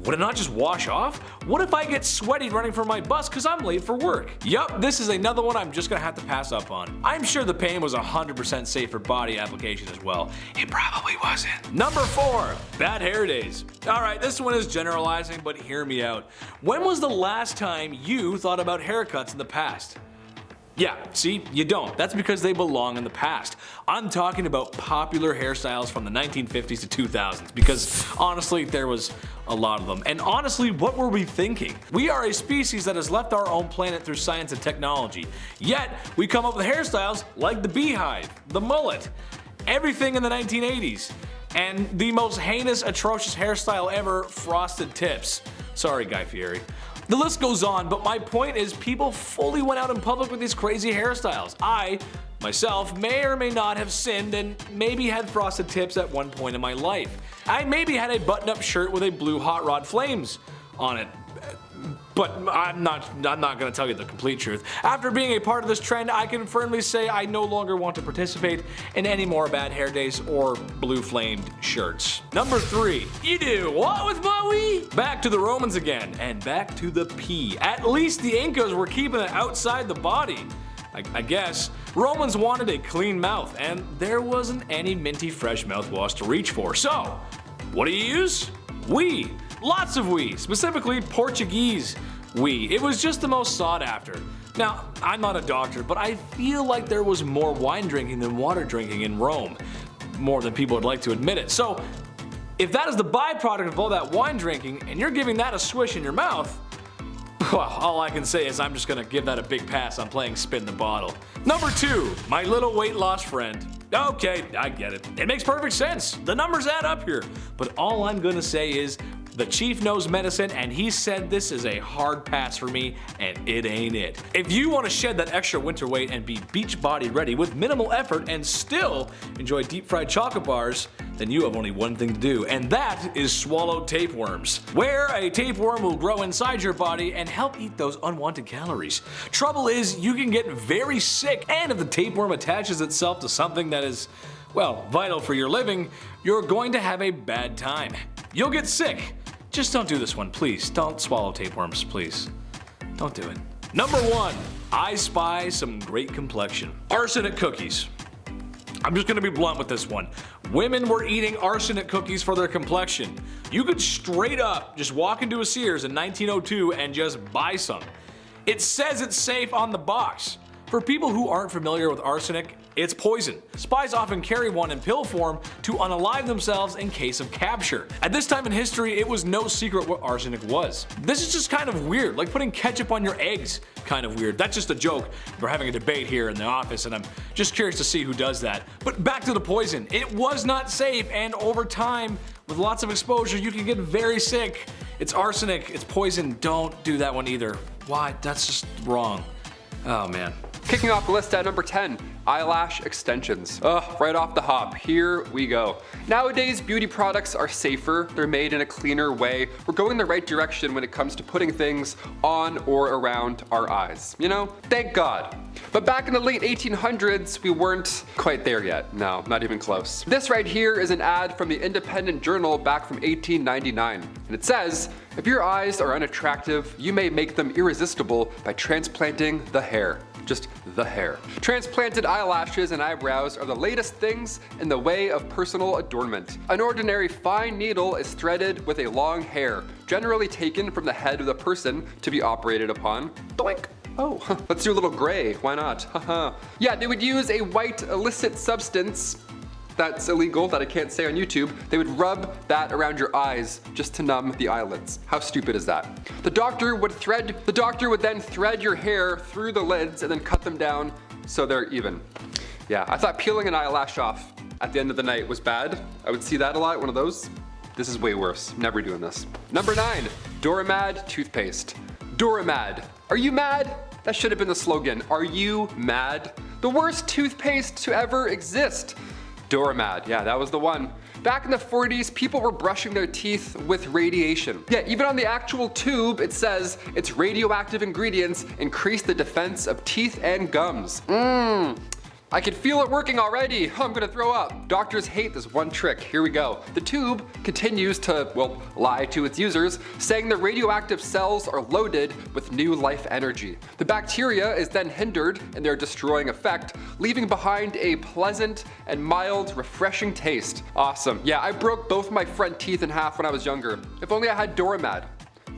Would it not just wash off? What if I get sweaty running for my bus because I'm late for work? Yup, this is another one I'm just gonna have to pass up on. I'm sure the paint was 100% safe for body application as well. It probably wasn't. Number 4, bad hair days. Alright, this one is generalizing, but hear me out. When was the last time you thought about haircuts in the past? Yeah, see, you don't. That's because they belong in the past. I'm talking about popular hairstyles from the 1950s to 2000s, because honestly, there was a lot of them. And honestly, what were we thinking? We are a species that has left our own planet through science and technology. Yet, we come up with hairstyles like the beehive, the mullet, everything in the 1980s. And the most heinous, atrocious hairstyle ever, frosted tips. Sorry, Guy Fieri. The list goes on, but my point is people fully went out in public with these crazy hairstyles. I, myself, may or may not have sinned and maybe had frosted tips at one point in my life. I maybe had a button-up shirt with a blue Hot Rod Flames on it. But I'm not gonna tell you the complete truth. After being a part of this trend, I can firmly say I no longer want to participate in any more bad hair days or blue flamed shirts. Number 3, you do what with Maui? Back to the Romans again, and back to the pee. At least the Incas were keeping it outside the body. I guess. Romans wanted a clean mouth, and there wasn't any minty fresh mouthwash to reach for. So, what do you use? We. Lots of we, specifically Portuguese. It was just the most sought after. Now, I'm not a doctor, but I feel like there was more wine drinking than water drinking in Rome. More than people would like to admit it. So, if that is the byproduct of all that wine drinking, and you're giving that a swish in your mouth, well, all I can say is I'm just gonna give that a big pass on playing spin the bottle. Number 2, my little weight loss friend. Okay, I get it. It makes perfect sense. The numbers add up here. But all I'm gonna say is the chief knows medicine, and he said this is a hard pass for me, and it ain't it. If you want to shed that extra winter weight and be beach body ready with minimal effort and still enjoy deep fried chocolate bars, then you have only one thing to do, and that is swallow tapeworms, where a tapeworm will grow inside your body and help eat those unwanted calories. Trouble is, you can get very sick, and if the tapeworm attaches itself to something that is, well, vital for your living, you're going to have a bad time. You'll get sick. Just don't do this one, please. Don't swallow tapeworms, please. Don't do it. Number 1, I spy some great complexion. Arsenic cookies. I'm just gonna be blunt with this one. Women were eating arsenic cookies for their complexion. You could straight up just walk into a Sears in 1902 and just buy some. It says it's safe on the box. For people who aren't familiar with arsenic, it's poison. Spies often carry one in pill form to unalive themselves in case of capture. At this time in history, it was no secret what arsenic was. This is just kind of weird, like putting ketchup on your eggs. Kind of weird. That's just a joke. We're having a debate here in the office, and I'm just curious to see who does that. But back to the poison. It was not safe, and over time, with lots of exposure, you can get very sick. It's arsenic, it's poison. Don't do that one either. Why? That's just wrong. Oh man. Kicking off the list at number 10, eyelash extensions. Right off the hop, here we go. Nowadays, beauty products are safer, they're made in a cleaner way. We're going the right direction when it comes to putting things on or around our eyes. You know, thank God. But back in the late 1800s, we weren't quite there yet. No, not even close. This right here is an ad from the Independent Journal back from 1899. And it says, if your eyes are unattractive, you may make them irresistible by transplanting the hair. Just the hair. Transplanted eyelashes and eyebrows are the latest things in the way of personal adornment. An ordinary fine needle is threaded with a long hair, generally taken from the head of the person to be operated upon. Doink! Oh, let's do a little gray, why not? Haha. Yeah, they would use a white illicit substance that's illegal, that I can't say on YouTube. They would rub that around your eyes just to numb the eyelids. How stupid is that? The doctor would then thread your hair through the lids and then cut them down so they're even. Yeah, I thought peeling an eyelash off at the end of the night was bad. I would see that a lot, one of those. This is way worse, never doing this. Number 9, Doramad toothpaste. Doramad, are you mad? That should have been the slogan, are you mad? The worst toothpaste to ever exist. Doramad, yeah, that was the one. Back in the 40s, people were brushing their teeth with radiation. Yeah, even on the actual tube, it says its radioactive ingredients increase the defense of teeth and gums. I can feel it working already. I'm gonna throw up. Doctors hate this one trick. Here we go. The tube continues to, well, lie to its users, saying the radioactive cells are loaded with new life energy. The bacteria is then hindered in their destroying effect, leaving behind a pleasant and mild, refreshing taste. Awesome. Yeah, I broke both my front teeth in half when I was younger. If only I had Doramad.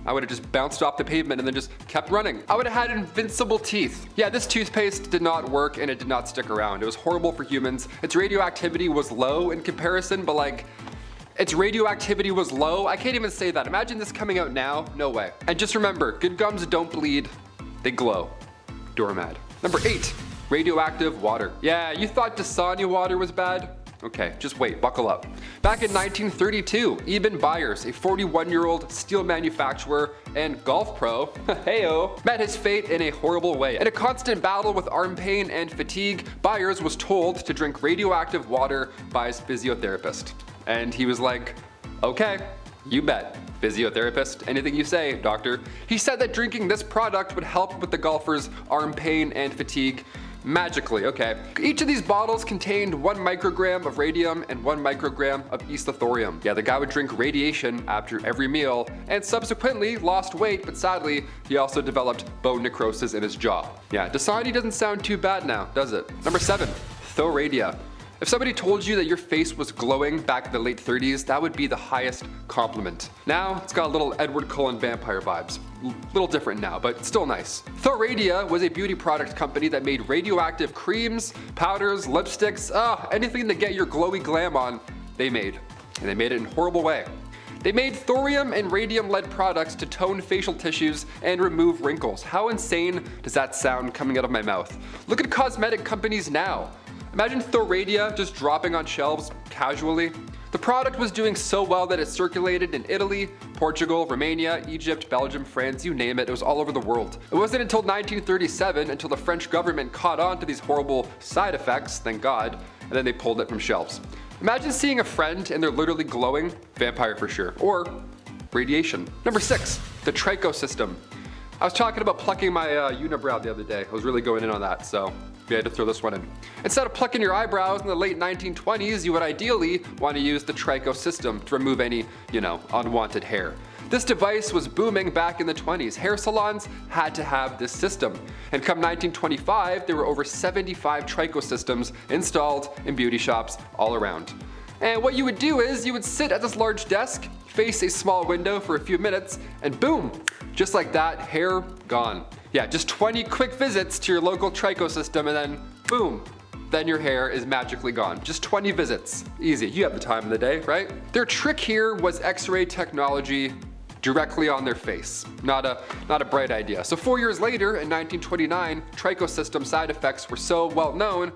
I would have just bounced off the pavement and then just kept running. I would have had invincible teeth. Yeah, this toothpaste did not work and it did not stick around. It was horrible for humans. Its radioactivity was low in comparison, but like, its radioactivity was low. I can't even say that. Imagine this coming out now, no way. And just remember, good gums don't bleed, they glow. Doramad. Number 8, radioactive water. Yeah, you thought Dasani water was bad? Okay, just wait, buckle up. Back in 1932, Eben Byers, a 41-year-old steel manufacturer and golf pro, heyo, met his fate in a horrible way. In a constant battle with arm pain and fatigue, Byers was told to drink radioactive water by his physiotherapist. And he was like, okay, you bet. Physiotherapist, anything you say, doctor. He said that drinking this product would help with the golfer's arm pain and fatigue. Magically, okay. Each of these bottles contained 1 microgram of radium and 1 microgram of islothorium. Yeah, the guy would drink radiation after every meal and subsequently lost weight, but sadly, he also developed bone necrosis in his jaw. Yeah, Dasani doesn't sound too bad now, does it? Number 7, Thoradia. If somebody told you that your face was glowing back in the late 30s, that would be the highest compliment. Now, it's got a little Edward Cullen vampire vibes. Little different now, but still nice. Thoradia was a beauty product company that made radioactive creams, powders, lipsticks, anything to get your glowy glam on, they made. And they made it in a horrible way. They made thorium and radium lead products to tone facial tissues and remove wrinkles. How insane does that sound coming out of my mouth? Look at cosmetic companies now. Imagine Thoradia just dropping on shelves casually. The product was doing so well that it circulated in Italy, Portugal, Romania, Egypt, Belgium, France, you name it, it was all over the world. It wasn't until 1937 until the French government caught on to these horrible side effects, thank God, and then they pulled it from shelves. Imagine seeing a friend and they're literally glowing, vampire for sure, or radiation. Number 6, the tricho system. I was talking about plucking my unibrow the other day. I was really going in on that, so we had to throw this one in. Instead of plucking your eyebrows in the late 1920s, you would ideally want to use the tricho system to remove any, unwanted hair. This device was booming back in the 20s. Hair salons had to have this system. And come 1925, there were over 75 tricho systems installed in beauty shops all around. And what you would do is you would sit at this large desk, face a small window for a few minutes, and boom, just like that, hair gone. Yeah, just 20 quick visits to your local tricho system and then boom, then your hair is magically gone. Just 20 visits. Easy, you have the time of the day, right? Their trick here was X-ray technology directly on their face. Not a bright idea. So 4 years later, in 1929, tricho system side effects were so well known,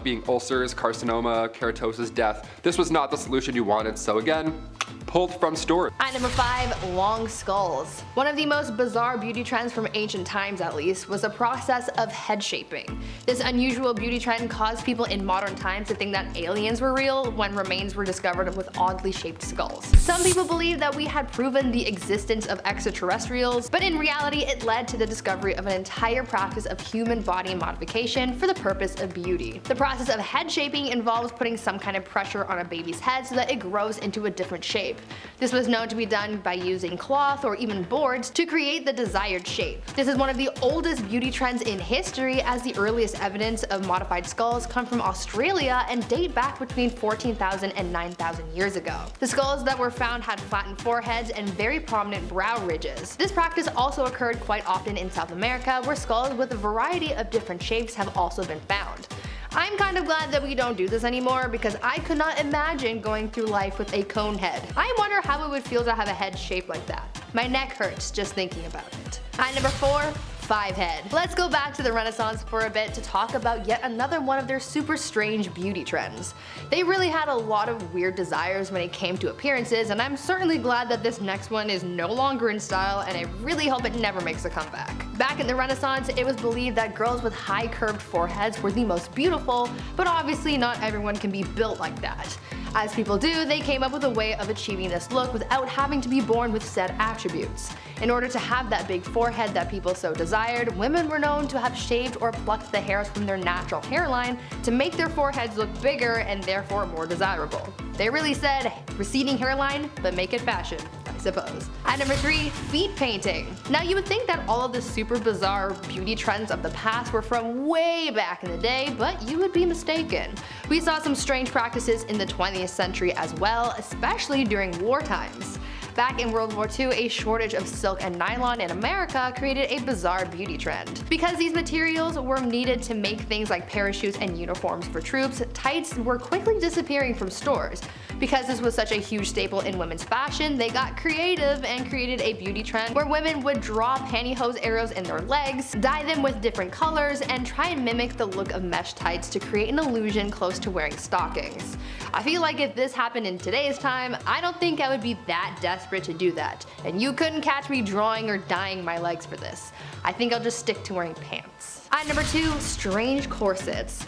being ulcers, carcinoma, keratosis, death. This was not the solution you wanted, so again, pulled from storage. At number 5, long skulls. One of the most bizarre beauty trends from ancient times, at least, was the process of head shaping. This unusual beauty trend caused people in modern times to think that aliens were real when remains were discovered with oddly shaped skulls. Some people believe that we had proven the existence of extraterrestrials, but in reality it led to the discovery of an entire practice of human body modification for the purpose of beauty. The process of head shaping involves putting some kind of pressure on a baby's head so that it grows into a different shape. This was known to be done by using cloth or even boards to create the desired shape. This is one of the oldest beauty trends in history, as the earliest evidence of modified skulls come from Australia and date back between 14,000 and 9,000 years ago. The skulls that were found had flattened foreheads and very prominent brow ridges. This practice also occurred quite often in South America, where skulls with a variety of different shapes have also been found. I'm kind of glad that we don't do this anymore, because I could not imagine going through life with a cone head. I wonder how it would feel to have a head shaped like that. My neck hurts just thinking about it. At number 4, 5 head. Let's go back to the Renaissance for a bit to talk about yet another one of their super strange beauty trends. They really had a lot of weird desires when it came to appearances, and I'm certainly glad that this next one is no longer in style, and I really hope it never makes a comeback. Back in the Renaissance, it was believed that girls with high curved foreheads were the most beautiful, but obviously not everyone can be built like that. As people do, they came up with a way of achieving this look without having to be born with said attributes. In order to have that big forehead that people so desired, women were known to have shaved or plucked the hairs from their natural hairline to make their foreheads look bigger and therefore more desirable. They really said, receding hairline, but make it fashion, I suppose. At number 3, feet painting. Now you would think that all of the super bizarre beauty trends of the past were from way back in the day, but you would be mistaken. We saw some strange practices in the 20th century as well, especially during war times. Back in World War II, a shortage of silk and nylon in America created a bizarre beauty trend. Because these materials were needed to make things like parachutes and uniforms for troops, tights were quickly disappearing from stores. Because this was such a huge staple in women's fashion, they got creative and created a beauty trend where women would draw pantyhose arrows in their legs, dye them with different colors, and try and mimic the look of mesh tights to create an illusion close to wearing stockings. I feel like if this happened in today's time, I don't think I would be that desperate to do that, and you couldn't catch me drawing or dyeing my legs for this. I think I'll just stick to wearing pants. At number 2, strange corsets.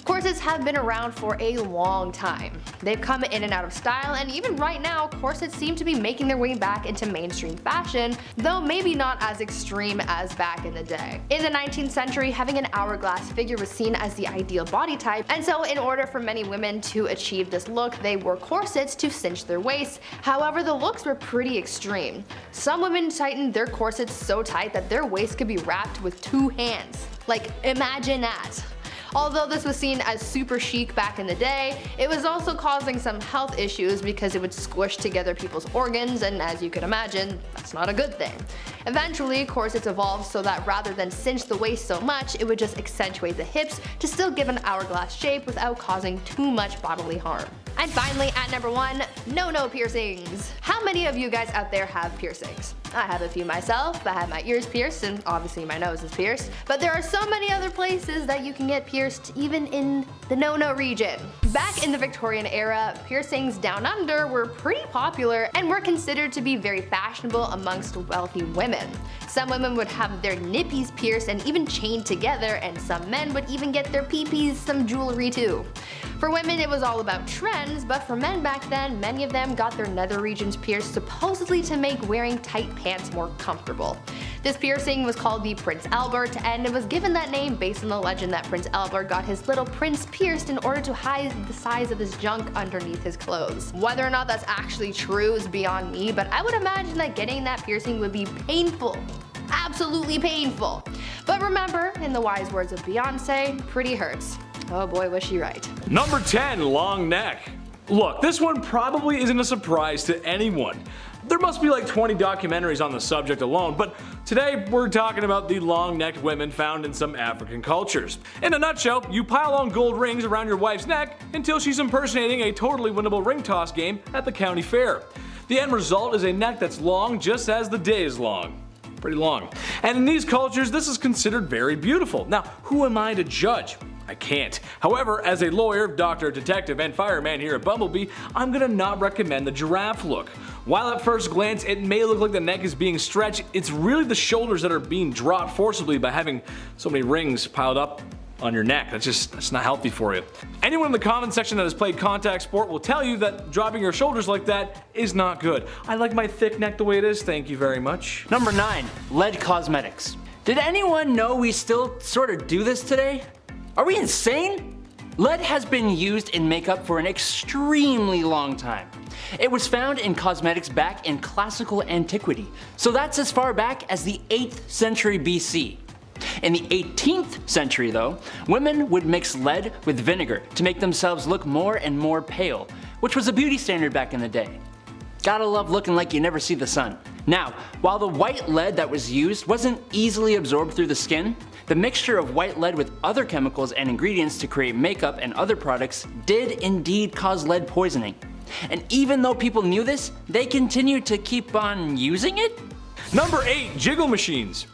Corsets have been around for a long time. They've come in and out of style, and even right now, corsets seem to be making their way back into mainstream fashion, though maybe not as extreme as back in the day. In the 19th century, having an hourglass figure was seen as the ideal body type, and so in order for many women to achieve this look, they wore corsets to cinch their waists. However, the looks were pretty extreme. Some women tightened their corsets so tight that their waist could be wrapped with 2 hands. Like, imagine that. Although this was seen as super chic back in the day, it was also causing some health issues because it would squish together people's organs, and as you could imagine, that's not a good thing. Eventually, corsets evolved so that rather than cinch the waist so much, it would just accentuate the hips to still give an hourglass shape without causing too much bodily harm. And finally, at number 1, no piercings. How many of you guys out there have piercings? I have a few myself. I have my ears pierced, and obviously my nose is pierced. But there are so many other places that you can get pierced, even in the no region. Back in the Victorian era, piercings down under were pretty popular and were considered to be very fashionable amongst wealthy women. Some women would have their nippies pierced and even chained together, and some men would even get their peepees some jewelry too. For women, it was all about trends, but for men back then, many of them got their nether regions pierced supposedly to make wearing tight pants more comfortable. This piercing was called the Prince Albert, and it was given that name based on the legend that Prince Albert got his little prince pierced in order to hide the size of his junk underneath his clothes. Whether or not that's actually true is beyond me, but I would imagine that getting that piercing would be painful. Absolutely painful. But remember, in the wise words of Beyonce, pretty hurts. Oh boy, was she right. Number 10, long neck. Look, this one probably isn't a surprise to anyone. There must be like 20 documentaries on the subject alone, but today we're talking about the long-necked women found in some African cultures. In a nutshell, you pile on gold rings around your wife's neck until she's impersonating a totally winnable ring toss game at the county fair. The end result is a neck that's long just as the day is long. Pretty long. And in these cultures, this is considered very beautiful. Now, who am I to judge? I can't. However, as a lawyer, doctor, detective, and fireman here at Bumblebee, I'm gonna not recommend the giraffe look. While at first glance it may look like the neck is being stretched, it's really the shoulders that are being dropped forcibly by having so many rings piled up on your neck. That's not healthy for you. Anyone in the comment section that has played contact sport will tell you that dropping your shoulders like that is not good. I like my thick neck the way it is, thank you very much. Number 9, lead cosmetics. Did anyone know we still sort of do this today? Are we insane? Lead has been used in makeup for an extremely long time. It was found in cosmetics back in classical antiquity, so that's as far back as the 8th century BC. In the 18th century though, women would mix lead with vinegar to make themselves look more and more pale, which was a beauty standard back in the day. Gotta love looking like you never see the sun. Now, while the white lead that was used wasn't easily absorbed through the skin, the mixture of white lead with other chemicals and ingredients to create makeup and other products did indeed cause lead poisoning. And even though people knew this, they continued to keep on using it? Number 8, jiggle machines.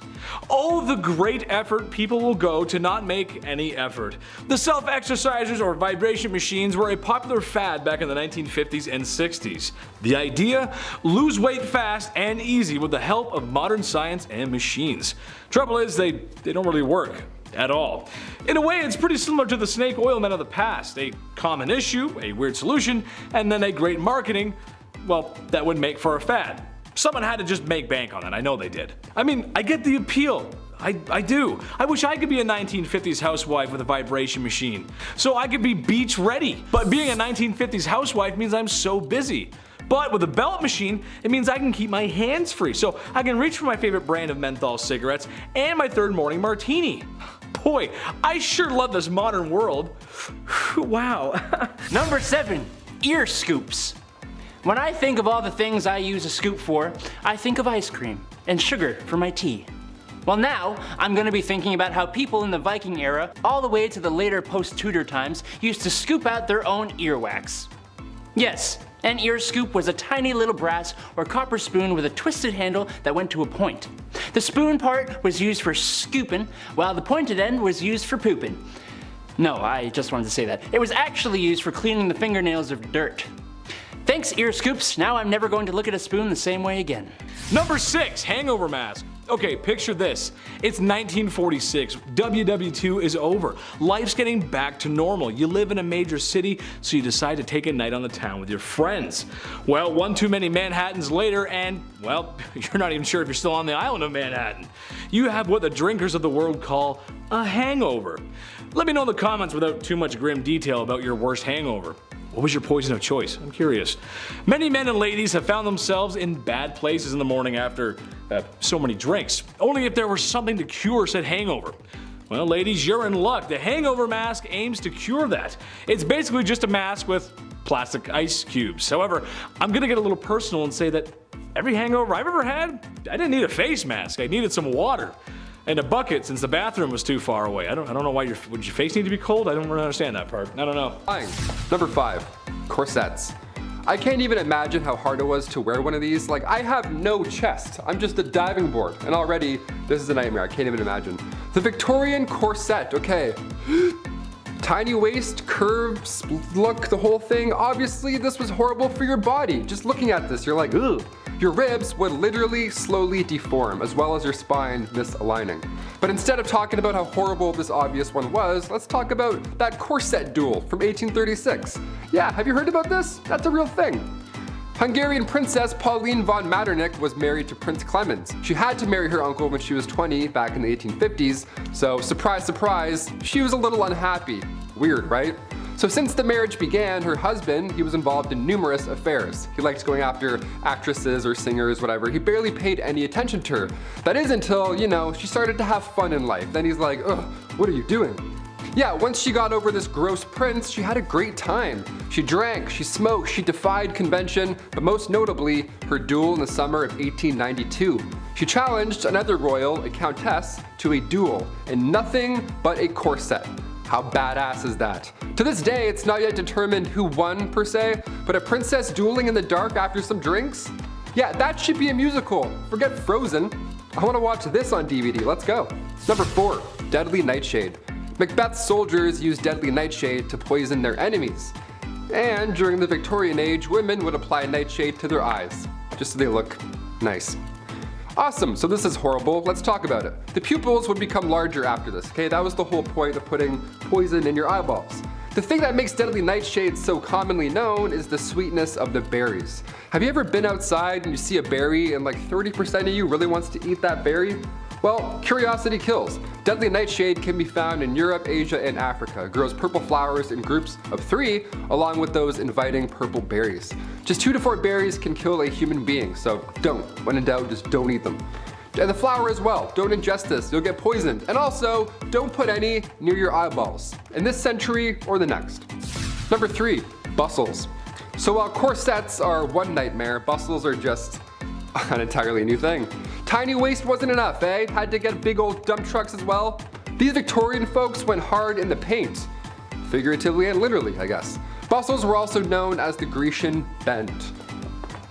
Oh, the great effort people will go to not make any effort. The self-exercisers or vibration machines were a popular fad back in the 1950s and 60s. The idea? Lose weight fast and easy with the help of modern science and machines. Trouble is, they don't really work at all. In a way, it's pretty similar to the snake oil men of the past. A common issue, a weird solution, and then a great marketing, well, that would make for a fad. Someone had to just make bank on it, I know they did. I mean, I get the appeal. I do. I wish I could be a 1950s housewife with a vibration machine, so I could be beach ready. But being a 1950s housewife means I'm so busy. But with a belt machine, it means I can keep my hands free, so I can reach for my favorite brand of menthol cigarettes and my third morning martini. Boy, I sure love this modern world. Wow. Number 7, ear scoops. When I think of all the things I use a scoop for, I think of ice cream and sugar for my tea. Well, now I'm going to be thinking about how people in the Viking era, all the way to the later post-Tudor times, used to scoop out their own earwax. Yes, an ear scoop was a tiny little brass or copper spoon with a twisted handle that went to a point. The spoon part was used for scooping, while the pointed end was used for pooping. No, I just wanted to say that. It was actually used for cleaning the fingernails of dirt. Thanks, ear scoops. Now I'm never going to look at a spoon the same way again. Number 6, hangover mask. Okay, picture this. It's 1946. WW2 is over. Life's getting back to normal. You live in a major city, so you decide to take a night on the town with your friends. Well, one too many Manhattans later, and, well, you're not even sure if you're still on the island of Manhattan. You have what the drinkers of the world call a hangover. Let me know in the comments without too much grim detail about your worst hangover. What was your poison of choice? I'm curious. Many men and ladies have found themselves in bad places in the morning after so many drinks, only if there was something to cure said hangover. Well, ladies, you're in luck. The hangover mask aims to cure that. It's basically just a mask with plastic ice cubes. However, I'm gonna get a little personal and say that every hangover I've ever had, I didn't need a face mask. I needed some water and a bucket since the bathroom was too far away. I don't know why would your face need to be cold? I don't really understand that part. I don't know. Number 5, corsets. I can't even imagine how hard it was to wear one of these. Like, I have no chest. I'm just a diving board. And already, this is a nightmare. I can't even imagine. The Victorian corset, okay. Tiny waist, curves, look, the whole thing. Obviously, this was horrible for your body. Just looking at this, you're like, ugh. Your ribs would literally slowly deform, as well as your spine misaligning. But instead of talking about how horrible this obvious one was, let's talk about that corset duel from 1836. Yeah, have you heard about this? That's a real thing. Hungarian Princess Pauline von Metternich was married to Prince Clemens. She had to marry her uncle when she was 20 back in the 1850s, so surprise, surprise, she was a little unhappy. Weird, right? So since the marriage began, her husband, he was involved in numerous affairs. He liked going after actresses or singers, whatever. He barely paid any attention to her. That is until, you know, she started to have fun in life. Then he's like, ugh, what are you doing? Yeah, once she got over this gross prince, she had a great time. She drank, she smoked, she defied convention, but most notably, her duel in the summer of 1892. She challenged another royal, a countess, to a duel in nothing but a corset. How badass is that? To this day, it's not yet determined who won per se, but a princess dueling in the dark after some drinks? Yeah, that should be a musical. Forget Frozen. I want to watch this on DVD. Let's go. Number 4, deadly nightshade. Macbeth's soldiers used deadly nightshade to poison their enemies. And during the Victorian age, women would apply nightshade to their eyes, just so they look nice. Awesome, so this is horrible. Let's talk about it. The pupils would become larger after this, okay? That was the whole point of putting poison in your eyeballs. The thing that makes deadly nightshade so commonly known is the sweetness of the berries. Have you ever been outside and you see a berry and like 30% of you really wants to eat that berry? Well, curiosity kills. Deadly nightshade can be found in Europe, Asia, and Africa. It grows purple flowers in groups of 3, along with those inviting purple berries. Just 2 to 4 berries can kill a human being, so don't. When in doubt, just don't eat them. And the flower as well. Don't ingest this, you'll get poisoned. And also, don't put any near your eyeballs, in this century or the next. Number 3, bustles. So while corsets are one nightmare, bustles are just an entirely new thing. Tiny waist wasn't enough, eh? Had to get big old dump trucks as well. These Victorian folks went hard in the paint. Figuratively and literally, I guess. Bustles were also known as the Grecian bend.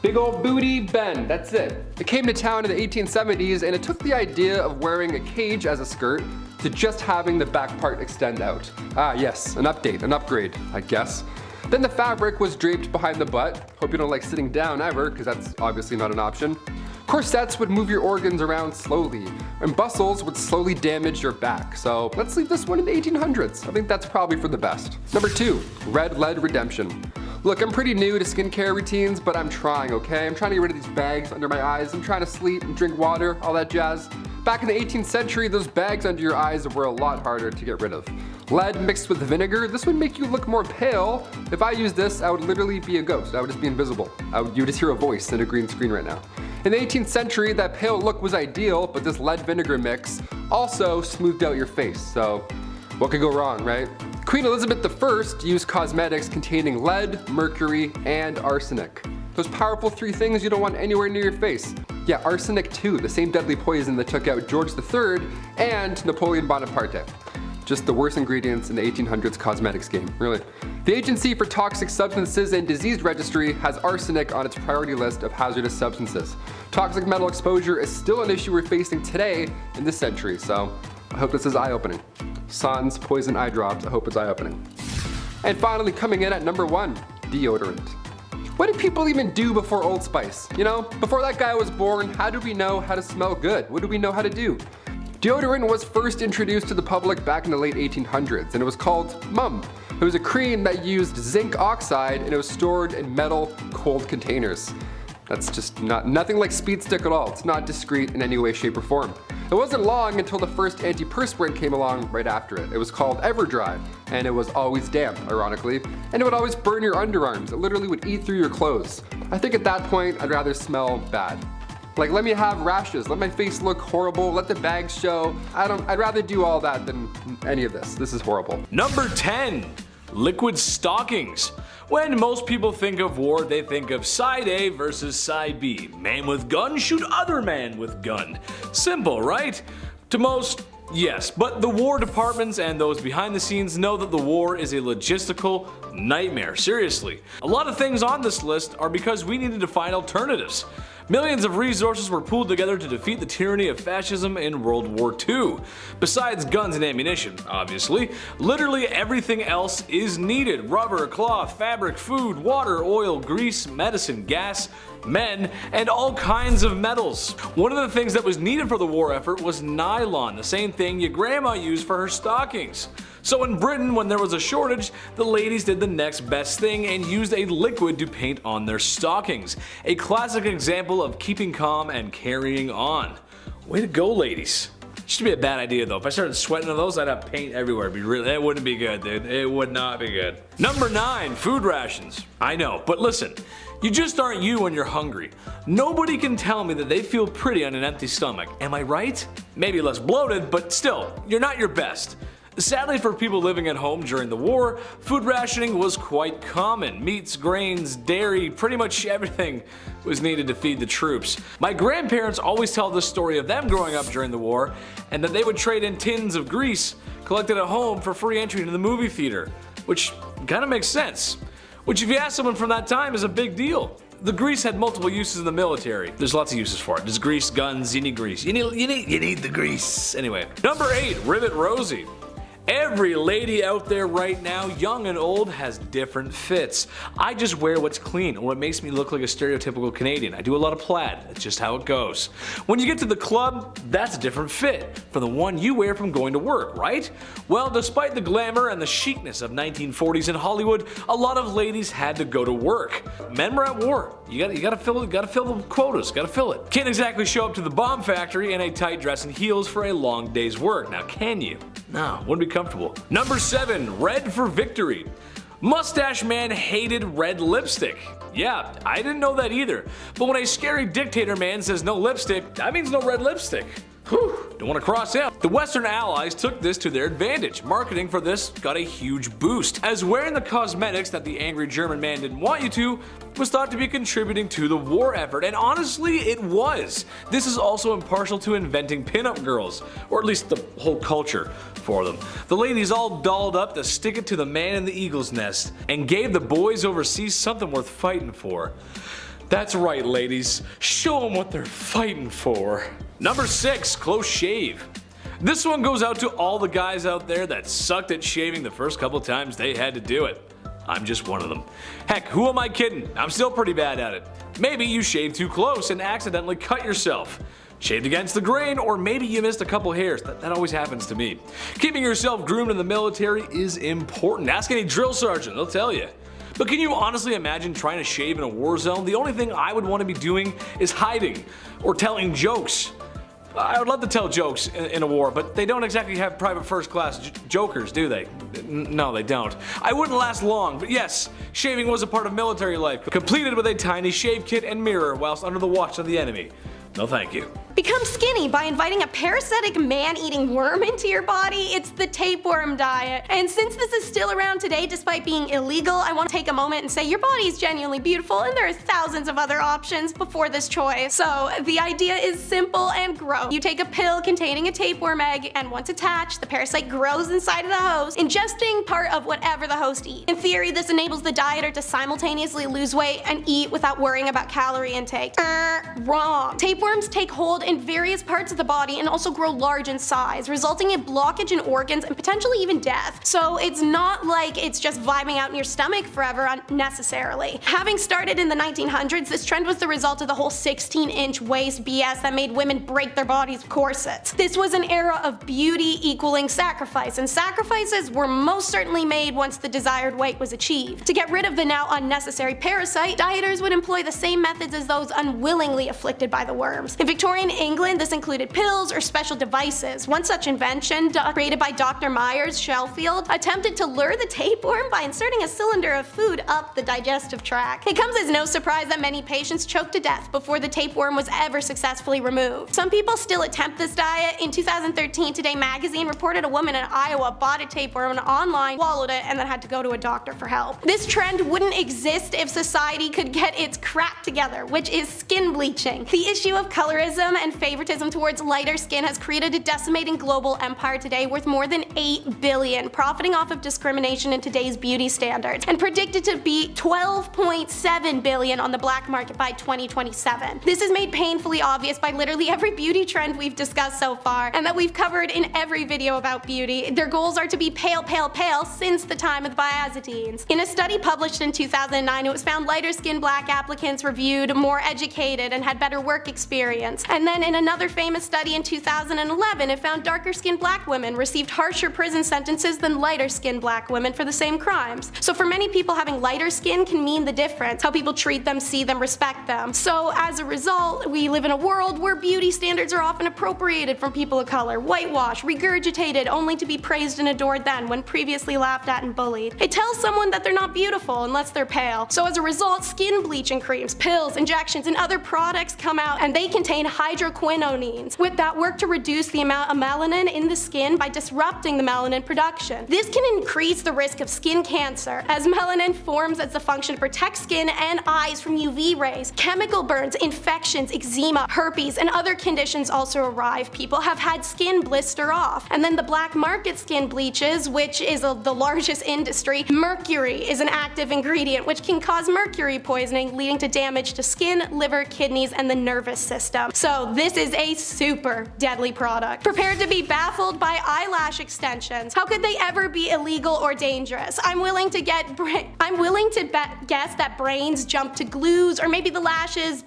Big old booty bend, that's it. It came to town in the 1870s and it took the idea of wearing a cage as a skirt to just having the back part extend out. Ah yes, an update, an upgrade, I guess. Then the fabric was draped behind the butt. Hope you don't like sitting down ever, because that's obviously not an option. Corsets would move your organs around slowly, and bustles would slowly damage your back. So let's leave this one in the 1800s. I think that's probably for the best. Number 2, red lead redemption. Look, I'm pretty new to skincare routines, but I'm trying, okay? I'm trying to get rid of these bags under my eyes. I'm trying to sleep and drink water, all that jazz. Back in the 18th century, those bags under your eyes were a lot harder to get rid of. Lead mixed with vinegar, this would make you look more pale. If I used this, I would literally be a ghost. I would just be invisible. You would just hear a voice in a green screen right now. In the 18th century, that pale look was ideal, but this lead vinegar mix also smoothed out your face. So what could go wrong, right? Queen Elizabeth I used cosmetics containing lead, mercury, and arsenic. Those powerful 3 things you don't want anywhere near your face. Yeah, arsenic too, the same deadly poison that took out George III and Napoleon Bonaparte. Just the worst ingredients in the 1800s cosmetics game, really. The Agency for Toxic Substances and Disease Registry has arsenic on its priority list of hazardous substances. Toxic metal exposure is still an issue we're facing today in this century, so I hope this is eye-opening. Sans poison eye drops, I hope it's eye-opening. And finally, coming in at number 1, deodorant. What did people even do before Old Spice? You know, before that guy was born, how did we know how to smell good? What did we know how to do? Deodorant was first introduced to the public back in the late 1800s, and it was called Mum. It was a cream that used zinc oxide, and it was stored in metal, cold containers. That's just nothing like Speed Stick at all. It's not discreet in any way, shape, or form. It wasn't long until the first antiperspirant came along right after it. It was called Everdry, and it was always damp, ironically, and it would always burn your underarms. It literally would eat through your clothes. I think at that point, I'd rather smell bad. Like, let me have rashes, let my face look horrible, let the bags show. I'd rather do all that than any of this. This is horrible. Number 10. Liquid stockings. When most people think of war, they think of side A versus side B. Man with gun shoot other man with gun. Simple, right? To most, yes, but the war departments and those behind the scenes know that the war is a logistical nightmare. Seriously. A lot of things on this list are because we needed to find alternatives. Millions of resources were pooled together to defeat the tyranny of fascism in World War II. Besides guns and ammunition, obviously, literally everything else is needed. Rubber, cloth, fabric, food, water, oil, grease, medicine, gas, men, and all kinds of metals. One of the things that was needed for the war effort was nylon, the same thing your grandma used for her stockings. So in Britain, when there was a shortage, the ladies did the next best thing and used a liquid to paint on their stockings. A classic example of keeping calm and carrying on. Way to go, ladies. Should be a bad idea though. If I started sweating on those, I'd have paint everywhere. It wouldn't be good, dude. It would not be good. Number 9, food rations. I know, but listen, you just aren't you when you're hungry. Nobody can tell me that they feel pretty on an empty stomach. Am I right? Maybe less bloated, but still, you're not your best. Sadly for people living at home during the war, food rationing was quite common. Meats, grains, dairy, pretty much everything was needed to feed the troops. My grandparents always tell this story of them growing up during the war, and that they would trade in tins of grease collected at home for free entry into the movie theater, which kinda makes sense. Which if you ask someone from that time is a big deal. The grease had multiple uses in the military. There's lots of uses for it. There's grease, guns, you need grease. You need the grease. Anyway. Number 8, Rivet Rosie. Every lady out there right now, young and old, has different fits. I just wear what's clean or what makes me look like a stereotypical Canadian. I do a lot of plaid, that's just how it goes. When you get to the club, that's a different fit from the one you wear from going to work, right? Well, despite the glamour and the chicness of 1940s in Hollywood, a lot of ladies had to go to work. Men were at war. You gotta fill the quotas, gotta fill it. Can't exactly show up to the bomb factory in a tight dress and heels for a long day's work. Now can you? No, wouldn't be comfortable. Number 7, red for victory. Mustache Man hated red lipstick. Yeah, I didn't know that either. But when a scary dictator man says no lipstick, that means no red lipstick. Whew, don't want to cross him. The Western Allies took this to their advantage. Marketing for this got a huge boost, as wearing the cosmetics that the angry German man didn't want you to was thought to be contributing to the war effort, and honestly it was. This is also impartial to inventing pinup girls, or at least the whole culture for them. The ladies all dolled up to stick it to the man in the eagle's nest, and gave the boys overseas something worth fighting for. That's right, ladies, show them what they're fighting for. Number 6, close shave. This one goes out to all the guys out there that sucked at shaving the first couple times they had to do it. I'm just one of them. Heck, who am I kidding? I'm still pretty bad at it. Maybe you shaved too close and accidentally cut yourself. Shaved against the grain, or maybe you missed a couple hairs. That always happens to me. Keeping yourself groomed in the military is important. Ask any drill sergeant, they'll tell you. But can you honestly imagine trying to shave in a war zone? The only thing I would want to be doing is hiding or telling jokes. I would love to tell jokes in a war, but they don't exactly have private first class jokers, do they? No, they don't. I wouldn't last long, but yes, shaving was a part of military life, completed with a tiny shave kit and mirror whilst under the watch of the enemy. No thank you. Become skinny by inviting a parasitic man-eating worm into your body. It's the tapeworm diet. And since this is still around today despite being illegal, I want to take a moment and say your body is genuinely beautiful and there are thousands of other options before this choice. So the idea is simple and gross. You take a pill containing a tapeworm egg, and once attached, the parasite grows inside of the host, ingesting part of whatever the host eats. In theory, this enables the dieter to simultaneously lose weight and eat without worrying about calorie intake. Wrong. Tapeworms take hold in various parts of the body and also grow large in size, resulting in blockage in organs and potentially even death. So it's not like it's just vibing out in your stomach forever unnecessarily. Having started in the 1900s, this trend was the result of the whole 16-inch waist BS that made women break their bodies with corsets. This was an era of beauty equaling sacrifice, and sacrifices were most certainly made once the desired weight was achieved. To get rid of the now unnecessary parasite, dieters would employ the same methods as those unwillingly afflicted by the worms. In Victorian England, this included pills or special devices. One such invention, created by Dr. Myers Sheffield, attempted to lure the tapeworm by inserting a cylinder of food up the digestive tract. It comes as no surprise that many patients choked to death before the tapeworm was ever successfully removed. Some people still attempt this diet. In 2013, Today magazine reported a woman in Iowa bought a tapeworm online, swallowed it, and then had to go to a doctor for help. This trend wouldn't exist if society could get its crap together, which is skin bleaching. The issue of colorism and favoritism towards lighter skin has created a decimating global empire today worth more than $8 billion, profiting off of discrimination in today's beauty standards, and predicted to be $12.7 billion on the black market by 2027. This is made painfully obvious by literally every beauty trend we've discussed so far, and that we've covered in every video about beauty. Their goals are to be pale, pale, pale since the time of the Bayazidines. In a study published in 2009, it was found lighter skinned black applicants reviewed more educated and had better work experience. And then in another famous study in 2011, it found darker skinned black women received harsher prison sentences than lighter skinned black women for the same crimes. So for many people, having lighter skin can mean the difference, how people treat them, see them, respect them. So as a result, we live in a world where beauty standards are often appropriated from people of color, whitewashed, regurgitated, only to be praised and adored then when previously laughed at and bullied. It tells someone that they're not beautiful unless they're pale. So as a result, skin bleaching creams, pills, injections, and other products come out, and they contain hydroquinones that work to reduce the amount of melanin in the skin by disrupting the melanin production. This can increase the risk of skin cancer, as melanin forms as a function to protect skin and eyes from UV rays. Chemical burns, infections, eczema, herpes, and other conditions also arrive. People have had skin blister off. And then the black market skin bleaches, which is the largest industry. Mercury is an active ingredient which can cause mercury poisoning, leading to damage to skin, liver, kidneys, and the nervous system. So this is a super deadly product. Prepare to be baffled by eyelash extensions. How could they ever be illegal or dangerous? I'm willing to guess that brains jump to glues, or maybe the lashes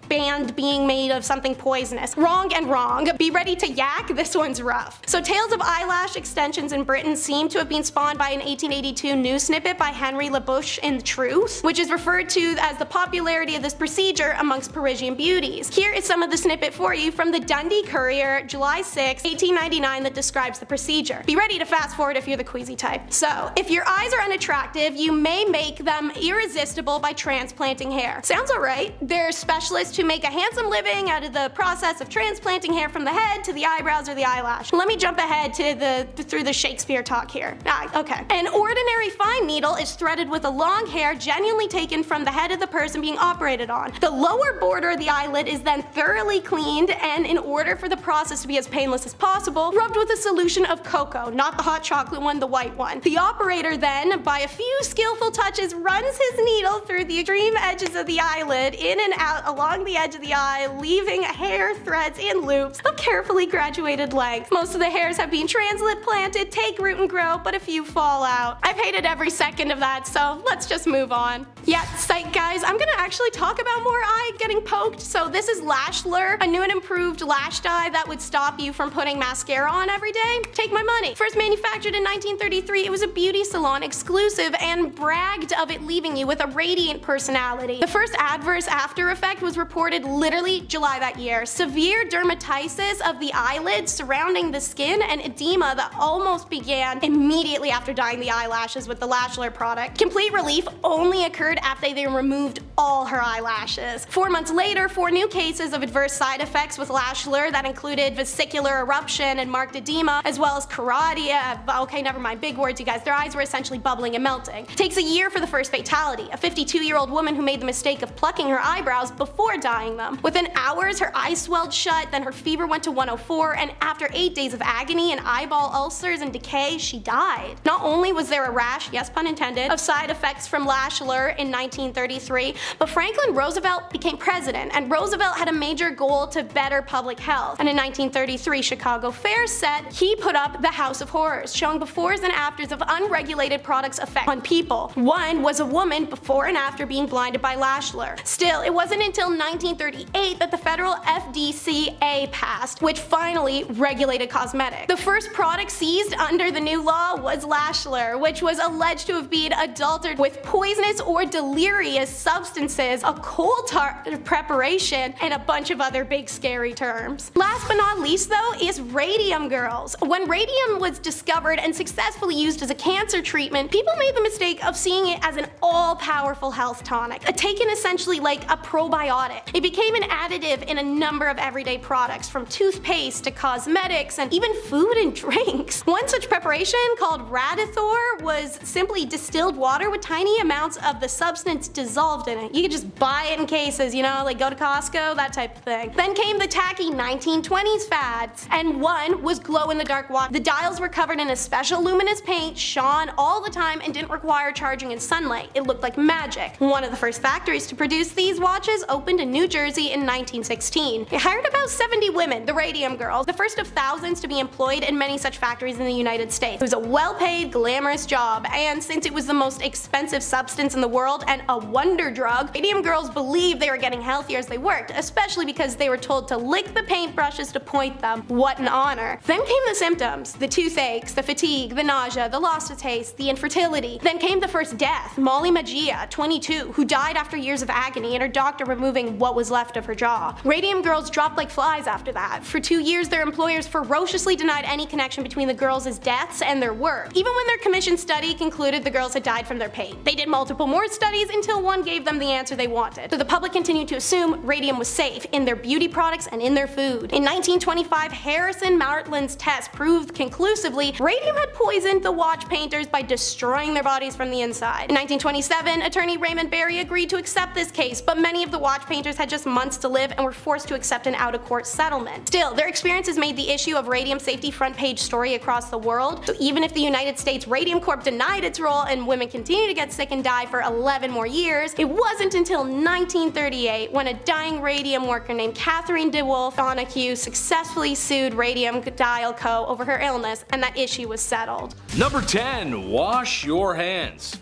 banned being made of something poisonous. Wrong and wrong. Be ready to yak, this one's rough. So tales of eyelash extensions in Britain seem to have been spawned by an 1882 news snippet by Henry Labuche in Truth, which is referred to as the popularity of this procedure amongst Parisian beauties. Here is some of the snippet for you from the Dundee Courier, July 6, 1899, that describes the procedure. Be ready to fast forward if you're the queasy type. So, if your eyes are unattractive, you may make them irresistible by transplanting hair. Sounds alright. There's specialists who make a handsome living out of the process of transplanting hair from the head to the eyebrows or the eyelash. Let me jump ahead to through the Shakespeare talk here. Okay. An ordinary fine needle is threaded with a long hair genuinely taken from the head of the person being operated on. The lower border of the eyelid is then thoroughly cleaned, and in order for the process to be as painless as possible, rubbed with a solution of cocoa, not the hot chocolate one, the white one. The operator then, by a few skillful touches, runs his needle through the extreme edges of the eyelid, in and out along the edge of the eye, leaving hair threads in loops of carefully graduated length. Most of the hairs have been transplanted, take root and grow, but a few fall out. I've hated every second of that, so let's just move on. Yeah, psych guys, I'm gonna actually talk about more eye getting poked. So this is Lash Lure, a new and improved lash dye that would stop you from putting mascara on every day. Take my money. First manufactured in 1933, it was a beauty salon exclusive and bragged of it leaving you with a radiant personality. The first adverse after effect was reported literally July that year. Severe dermatitis of the eyelids surrounding the skin and edema that almost began immediately after dyeing the eyelashes with the Lash Lure product. Complete relief only occurred after they removed all her eyelashes. 4 months later, 4 new cases of adverse side effects with Lash Lure that included vesicular eruption and marked edema, as well as choroidea. Okay, never mind, big words you guys. Their eyes were essentially bubbling and melting. It takes a year for the first fatality, a 52-year-old woman who made the mistake of plucking her eyebrows before dyeing them. Within hours, her eyes swelled shut, then her fever went to 104, and after 8 days of agony and eyeball ulcers and decay, she died. Not only was there a rash, yes pun intended, of side effects from Lash Lure in 1933, but Franklin Roosevelt became president, and Roosevelt had a major goal to better public health. And in 1933, Chicago Fair said he put up the House of Horrors, showing befores and afters of unregulated products' effect on people. One was a woman before and after being blinded by Lash Lure. Still, it wasn't until 1938 that the federal FDCA passed, which finally regulated cosmetics. The first product seized under the new law was Lashler, which was alleged to have been adulterated with poisonous or delirious substances, a coal tar preparation, and a bunch of other big scary terms. Last but not least though is radium girls. When radium was discovered and successfully used as a cancer treatment, people made the mistake of seeing it as an all-powerful health tonic, taken essentially like a probiotic. It became an additive in a number of everyday products, from toothpaste to cosmetics and even food and drinks. One such preparation, called Radithor, was simply distilled water with tiny amounts of the substance dissolved in it. You could just buy it in cases, you know, like go to Costco, that type of thing. Then came the tacky 1920s fads, and one was glow-in-the-dark water. The dials were covered in a special luminous paint, shone all the time, and didn't require charging in sunlight. It looked like magic. One of the first factories to produce these watches opened in New Jersey in 1916. It hired about 70 women, the Radium Girls, the first of thousands to be employed in many such factories in the United States. It was a well-paid, glamorous job, and since it was the most expensive substance in the world and a wonder drug, Radium Girls believed they were getting healthier as they worked, especially because they were told to lick the paintbrushes to point them. What an honor. Then came the symptoms: the toothaches, the fatigue, the nausea, the loss of taste, the infertility. Then came the first death, Molly Magia, 22, who died after years of agony and her doctor removing what was left of her jaw. Radium Girls dropped like flies after that. For 2 years, their employers ferociously denied any connection between the girls' deaths and their work, even when their commissioned study concluded the girls had died from their pain. They did multiple more studies until one gave them the answer they wanted. So the public continued to assume radium was safe in their beauty products and in their food. In 1925, Harrison Martlin's test proved conclusively radium had poisoned the watch painters by destroying their bodies from the inside. In 1927, attorney Raymond Barry agreed to accept this case, but many of the watch painters had just months to live and were forced to accept an out-of-court settlement. Still, their experiences made the issue of radium safety front page story across the world, so even if the United States Radium Corp denied its role and women continued to get sick and die for 11 more years, it wasn't until 1938 when a dying radium worker named Catherine DeWolf Donahue successfully sued Radium Dial Co. over her illness, and that issue was settled. Number 10. Wash your hands.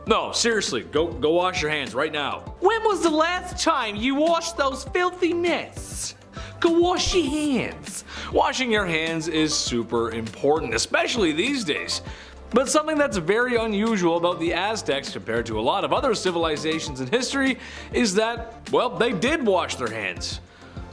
No, seriously, go wash your hands right now. When was the last time you washed those filthy mitts? Go wash your hands. Washing your hands is super important, especially these days. But something that's very unusual about the Aztecs compared to a lot of other civilizations in history is that, well, they did wash their hands.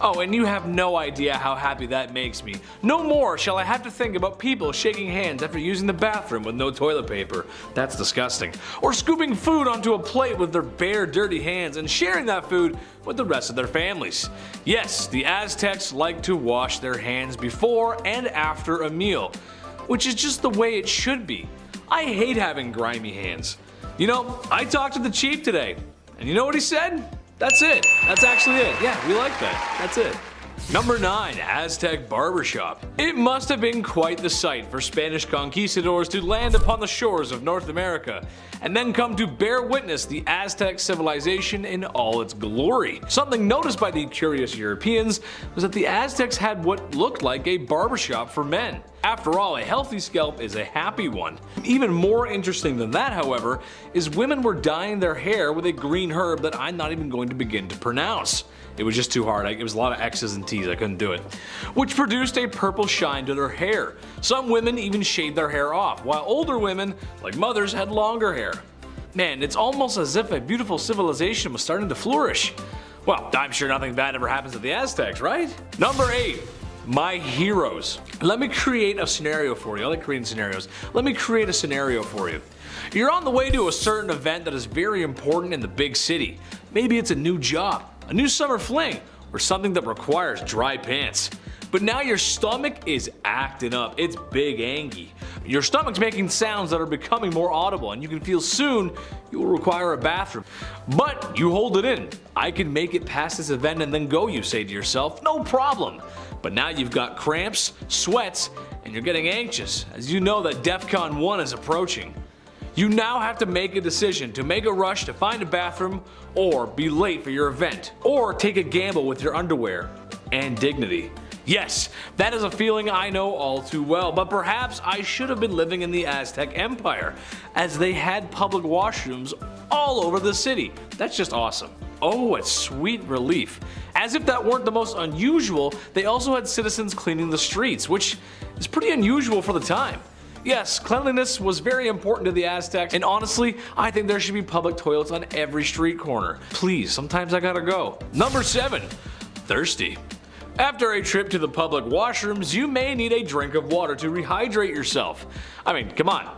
Oh, and you have no idea how happy that makes me. No more shall I have to think about people shaking hands after using the bathroom with no toilet paper. That's disgusting. Or scooping food onto a plate with their bare, dirty hands and sharing that food with the rest of their families. Yes, the Aztecs like to wash their hands before and after a meal, which is just the way it should be. I hate having grimy hands. You know, I talked to the chief today, and you know what he said? That's it. That's actually it. Yeah, we like that. That's it. Number 9. Aztec Barbershop. It must have been quite the sight for Spanish conquistadors to land upon the shores of North America and then come to bear witness the Aztec civilization in all its glory. Something noticed by the curious Europeans was that the Aztecs had what looked like a barbershop for men. After all, a healthy scalp is a happy one. Even more interesting than that, however, is women were dyeing their hair with a green herb that I'm not even going to begin to pronounce. It was just too hard. It was a lot of X's and T's. I couldn't do it. Which produced a purple shine to their hair. Some women even shaved their hair off, while older women, like mothers, had longer hair. Man, it's almost as if a beautiful civilization was starting to flourish. Well, I'm sure nothing bad ever happens to the Aztecs, right? Number 8. My heroes. Let me create a scenario for you. I like creating scenarios. Let me create a scenario for you. You're on the way to a certain event that is very important in the big city. Maybe it's a new job, a new summer fling, or something that requires dry pants. But now your stomach is acting up. It's big angy. Your stomach's making sounds that are becoming more audible, and you can feel soon you will require a bathroom. But you hold it in. I can make it past this event and then go, you say to yourself. No problem. But now you've got cramps, sweats, and you're getting anxious as you know that DEFCON 1 is approaching. You now have to make a decision to make a rush to find a bathroom, or be late for your event, or take a gamble with your underwear and dignity. Yes, that is a feeling I know all too well, but perhaps I should have been living in the Aztec Empire, as they had public washrooms all over the city. That's just awesome. Oh, a sweet relief. As if that weren't the most unusual, they also had citizens cleaning the streets, which is pretty unusual for the time. Yes, cleanliness was very important to the Aztecs, and honestly, I think there should be public toilets on every street corner. Please, sometimes I gotta go. Number 7. Thirsty. After a trip to the public washrooms, you may need a drink of water to rehydrate yourself. I mean, come on.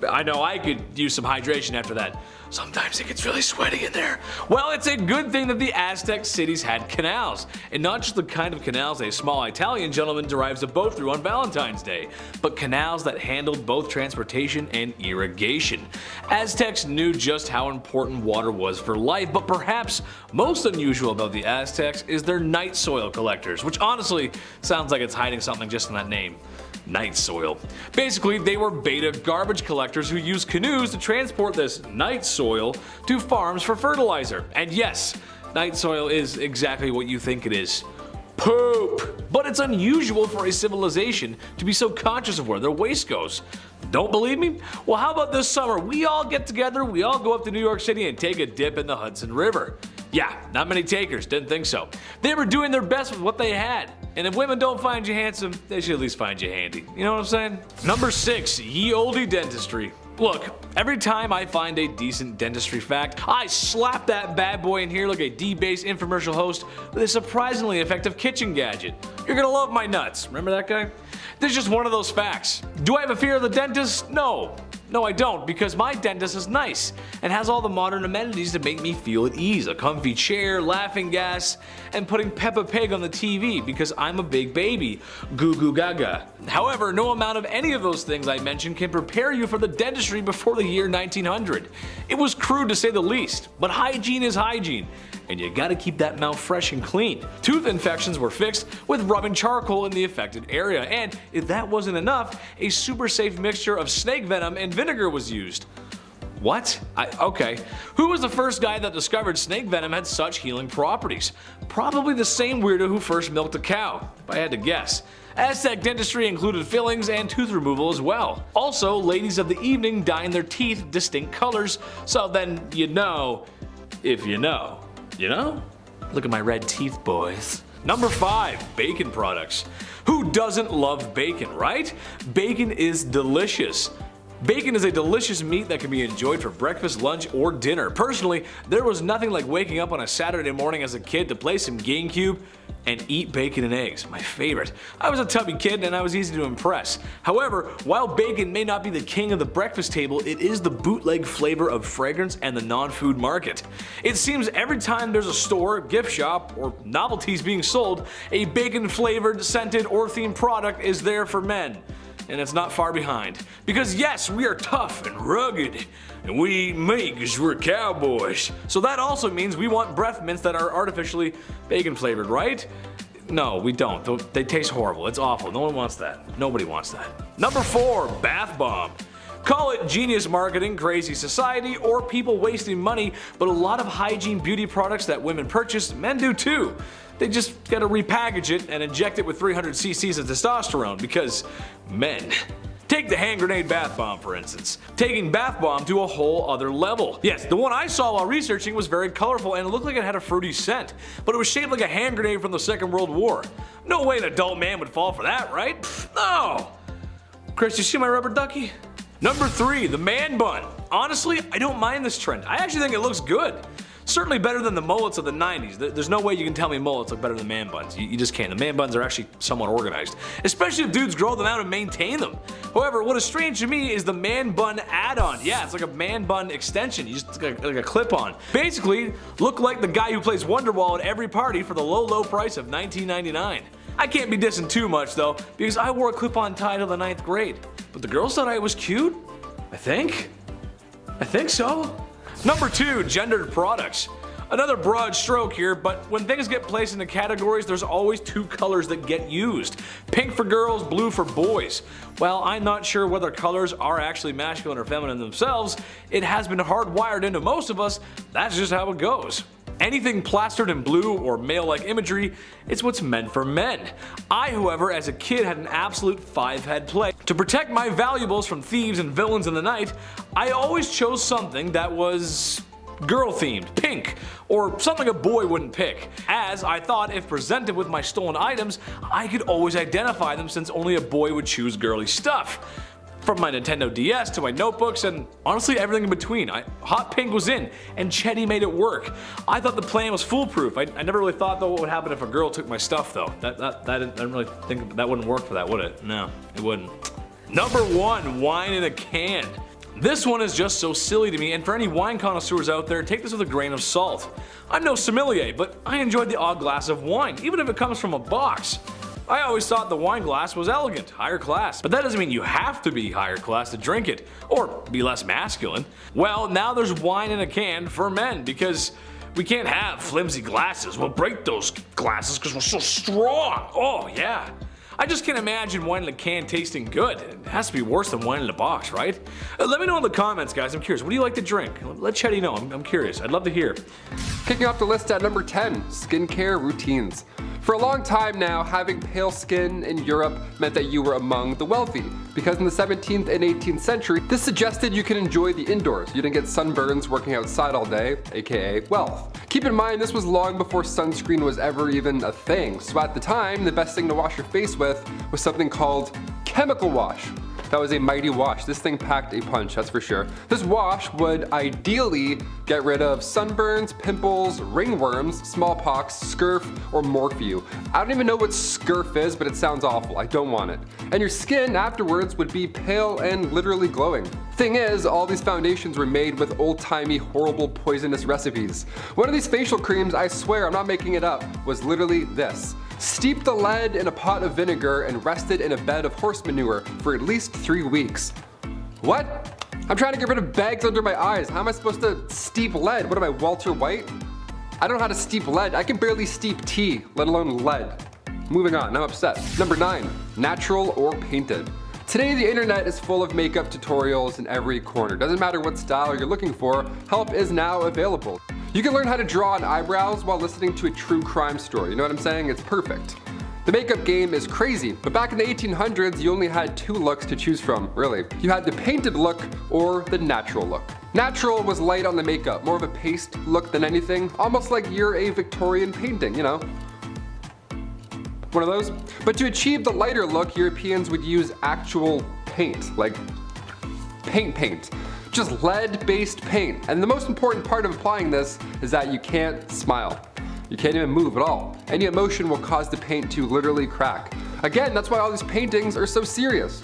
I know I could use some hydration after that. Sometimes it gets really sweaty in there. Well, it's a good thing that the Aztec cities had canals, and not just the kind of canals a small Italian gentleman drives a boat through on Valentine's Day, but canals that handled both transportation and irrigation. Aztecs knew just how important water was for life, but perhaps most unusual about the Aztecs is their night soil collectors, which honestly sounds like it's hiding something just in that name. Night soil. Basically, they were beta garbage collectors who used canoes to transport this night soil to farms for fertilizer. And yes, night soil is exactly what you think it is. Poop! But it's unusual for a civilization to be so conscious of where their waste goes. Don't believe me? Well, how about this summer we all get together, we all go up to New York City and take a dip in the Hudson River. Yeah, not many takers, didn't think so. They were doing their best with what they had. And if women don't find you handsome, they should at least find you handy. You know what I'm saying? Number 6, ye olde dentistry. Look, every time I find a decent dentistry fact, I slap that bad boy in here like a D-based infomercial host with a surprisingly effective kitchen gadget. You're gonna love my nuts. Remember that guy? This is just one of those facts. Do I have a fear of the dentist? No. No, I don't, because my dentist is nice and has all the modern amenities to make me feel at ease. A comfy chair, laughing gas, and putting Peppa Pig on the TV because I'm a big baby. Goo goo gaga. However, no amount of any of those things I mentioned can prepare you for the dentistry before the year 1900. It was crude to say the least, but hygiene is hygiene, and you gotta keep that mouth fresh and clean. Tooth infections were fixed with rubbing charcoal in the affected area, and if that wasn't enough, a super safe mixture of snake venom and vinegar was used. What? Okay. Who was the first guy that discovered snake venom had such healing properties? Probably the same weirdo who first milked a cow, if I had to guess. Aztec dentistry included fillings and tooth removal as well. Also, ladies of the evening dyeing their teeth distinct colors, so then you know, if you know. You know? Look at my red teeth, boys. Number 5, bacon products. Who doesn't love bacon, right? Bacon is delicious. Bacon is a delicious meat that can be enjoyed for breakfast, lunch, or dinner. Personally, there was nothing like waking up on a Saturday morning as a kid to play some GameCube and eat bacon and eggs, my favorite. I was a tubby kid and I was easy to impress. However, while bacon may not be the king of the breakfast table, it is the bootleg flavor of fragrance and the non-food market. It seems every time there's a store, gift shop, or novelties being sold, a bacon-flavored, scented, or themed product is there for men. And it's not far behind. Because yes, we are tough and rugged, and we eat meat because we're cowboys. So that also means we want breath mints that are artificially bacon flavored, right? No, we don't. They taste horrible. It's awful. No one wants that. Nobody wants that. Number 4, bath bomb. Call it genius marketing, crazy society, or people wasting money, but a lot of hygiene beauty products that women purchase, men do too. They just gotta repackage it and inject it with 300 cc's of testosterone because men. Take the hand grenade bath bomb for instance. Taking bath bomb to a whole other level. Yes, the one I saw while researching was very colorful and it looked like it had a fruity scent, but it was shaped like a hand grenade from the Second World War. No way an adult man would fall for that, right? Pfft, no! Chris, you see my rubber ducky? Number 3, the man bun. Honestly, I don't mind this trend. I actually think it looks good. Certainly better than the mullets of the 90s. There's no way you can tell me mullets look better than man buns. You just can't. The man buns are actually somewhat organized, especially if dudes grow them out and maintain them. However, what is strange to me is the man bun add-on. Yeah, it's like a man bun extension. You just like a clip-on. Basically, look like the guy who plays Wonderwall at every party for the low price of $19.99. I can't be dissing too much though, because I wore a clip-on tie till the 9th grade. But the girls thought I was cute. I think so. Number 2, gendered products. Another broad stroke here, but when things get placed into categories, there's always 2 colors that get used. Pink for girls, blue for boys. While I'm not sure whether colors are actually masculine or feminine themselves, it has been hardwired into most of us, that's just how it goes. Anything plastered in blue or male-like imagery, it's what's meant for men. I, however, as a kid had an absolute 5-head play. To protect my valuables from thieves and villains in the night, I always chose something that was girl themed, pink, or something a boy wouldn't pick, as I thought if presented with my stolen items, I could always identify them since only a boy would choose girly stuff. From my Nintendo DS to my notebooks and honestly everything in between. Hot pink was in, and Chetty made it work. I thought the plan was foolproof. I never really thought though what would happen if a girl took my stuff though. I didn't really think that wouldn't work for that, would it? No, it wouldn't. Number 1, wine in a can. This one is just so silly to me, and for any wine connoisseurs out there, take this with a grain of salt. I'm no sommelier, but I enjoyed the odd glass of wine, even if it comes from a box. I always thought the wine glass was elegant, higher class, but that doesn't mean you have to be higher class to drink it, or be less masculine. Well, now there's wine in a can for men, because we can't have flimsy glasses. We'll break those glasses because we're so strong. Oh yeah. I just can't imagine wine in a can tasting good. It has to be worse than wine in a box, right? Let me know in the comments, guys. I'm curious. What do you like to drink? Let Chetty know. I'm curious. I'd love to hear. Kicking off the list at number 10, skincare routines. For a long time now, having pale skin in Europe meant that you were among the wealthy, because in the 17th and 18th century, this suggested you could enjoy the indoors. You didn't get sunburns working outside all day, aka wealth. Keep in mind, this was long before sunscreen was ever even a thing, so at the time, the best thing to wash your face with was something called chemical wash. That was a mighty wash. This thing packed a punch, that's for sure. This wash would ideally get rid of sunburns, pimples, ringworms, smallpox, scurf, or morphew. I don't even know what scurf is, but it sounds awful. I don't want it. And your skin afterwards would be pale and literally glowing. Thing is, all these foundations were made with old-timey, horrible, poisonous recipes. One of these facial creams, I swear, I'm not making it up, was literally this. Steep the lead in a pot of vinegar and rest it in a bed of horse manure for at least 3 weeks. What? I'm trying to get rid of bags under my eyes. How am I supposed to steep lead? What am I, Walter White? I don't know how to steep lead. I can barely steep tea, let alone lead. Moving on, I'm upset. Number 9, natural or painted. Today the internet is full of makeup tutorials in every corner. Doesn't matter what style you're looking for, help is now available. You can learn how to draw on eyebrows while listening to a true crime story. You know what I'm saying? It's perfect. The makeup game is crazy, but back in the 1800s, you only had 2 looks to choose from, really. You had the painted look or the natural look. Natural was light on the makeup, more of a paste look than anything, almost like you're a Victorian painting, you know? One of those. But to achieve the lighter look, Europeans would use actual paint, like paint. Just lead-based paint. And the most important part of applying this is that you can't smile. You can't even move at all. Any emotion will cause the paint to literally crack. Again, that's why all these paintings are so serious.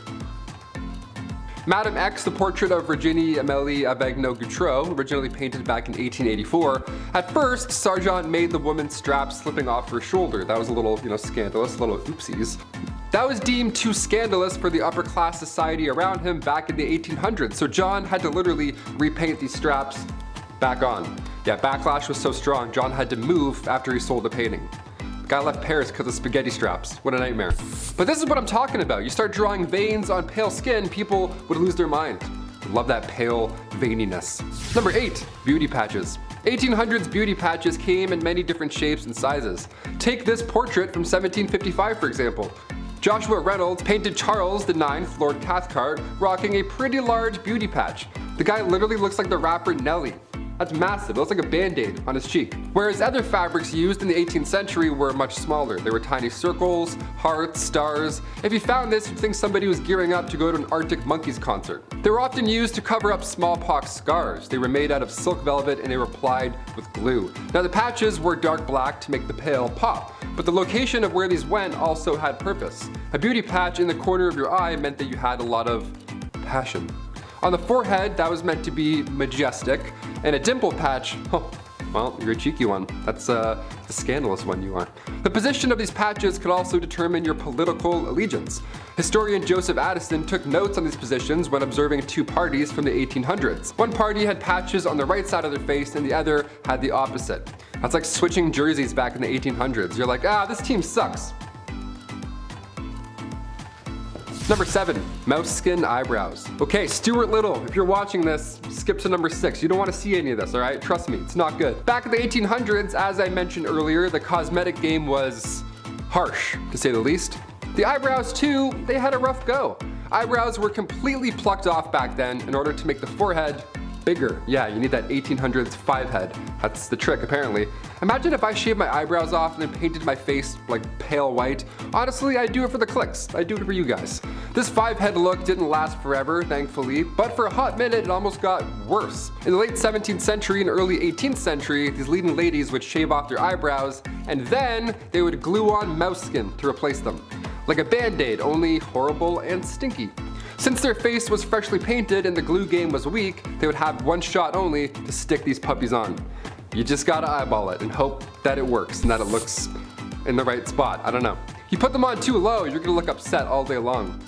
Madame X, the portrait of Virginie Amélie Avegno-Gautreau, originally painted back in 1884. At first, Sargent made the woman's strap slipping off her shoulder. That was a little, scandalous, a little oopsies. That was deemed too scandalous for the upper class society around him back in the 1800s, so John had to literally repaint these straps back on. Yeah, backlash was so strong, John had to move after he sold the painting. The guy left Paris because of spaghetti straps. What a nightmare. But this is what I'm talking about. You start drawing veins on pale skin, people would lose their mind. Love that pale veininess. Number 8, beauty patches. 1800s beauty patches came in many different shapes and sizes. Take this portrait from 1755, for example. Joshua Reynolds painted Charles IX, Lord Cathcart, rocking a pretty large beauty patch. The guy literally looks like the rapper Nelly. That's massive, it looks like a band-aid on his cheek. Whereas other fabrics used in the 18th century were much smaller. They were tiny circles, hearts, stars. If you found this, you'd think somebody was gearing up to go to an Arctic Monkeys concert. They were often used to cover up smallpox scars. They were made out of silk velvet and they were applied with glue. Now the patches were dark black to make the pale pop, but the location of where these went also had purpose. A beauty patch in the corner of your eye meant that you had a lot of passion. On the forehead, that was meant to be majestic, and a dimple patch, oh, well, you're a cheeky one. That's the scandalous one you are. The position of these patches could also determine your political allegiance. Historian Joseph Addison took notes on these positions when observing 2 parties from the 1800s. One party had patches on the right side of their face and the other had the opposite. That's like switching jerseys back in the 1800s. You're like, this team sucks. Number 7, mouse skin eyebrows. Okay, Stuart Little, if you're watching this, skip to number 6. You don't want to see any of this, alright? Trust me, it's not good. Back in the 1800s, as I mentioned earlier, the cosmetic game was harsh, to say the least. The eyebrows too, they had a rough go. Eyebrows were completely plucked off back then in order to make the forehead bigger. Yeah, you need that 1800s 5 head. That's the trick, apparently. Imagine if I shaved my eyebrows off and then painted my face like pale white. Honestly, I do it for the clicks. I do it for you guys. This 5 head look didn't last forever, thankfully, but for a hot minute it almost got worse. In the late 17th century and early 18th century, these leading ladies would shave off their eyebrows and then they would glue on mouse skin to replace them. Like a band-aid, only horrible and stinky. Since their face was freshly painted and the glue game was weak, they would have one shot only to stick these puppies on. You just gotta eyeball it and hope that it works and that it looks in the right spot. I don't know. You put them on too low, you're gonna look upset all day long.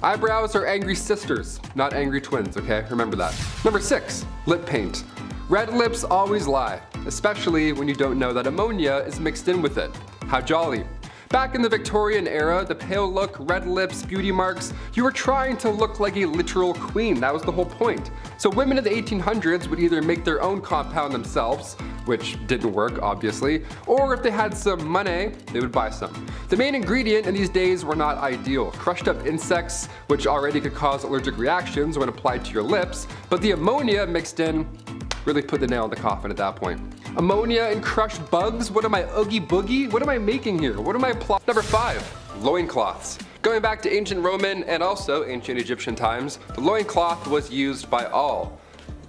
Eyebrows are angry sisters, not angry twins, okay? Remember that. Number 6, lip paint. Red lips always lie, especially when you don't know that ammonia is mixed in with it. How jolly. Back in the Victorian era, the pale look, red lips, beauty marks, you were trying to look like a literal queen. That was the whole point. So women in the 1800s would either make their own compound themselves, which didn't work, obviously, or if they had some money, they would buy some. The main ingredient in these days were not ideal. Crushed up insects, which already could cause allergic reactions when applied to your lips, but the ammonia mixed in really put the nail in the coffin at that point. Ammonia and crushed bugs? What am I, Oogie Boogie? What am I making here? What am I plot? Number 5, loincloths. Going back to ancient Roman and also ancient Egyptian times, the loincloth was used by all.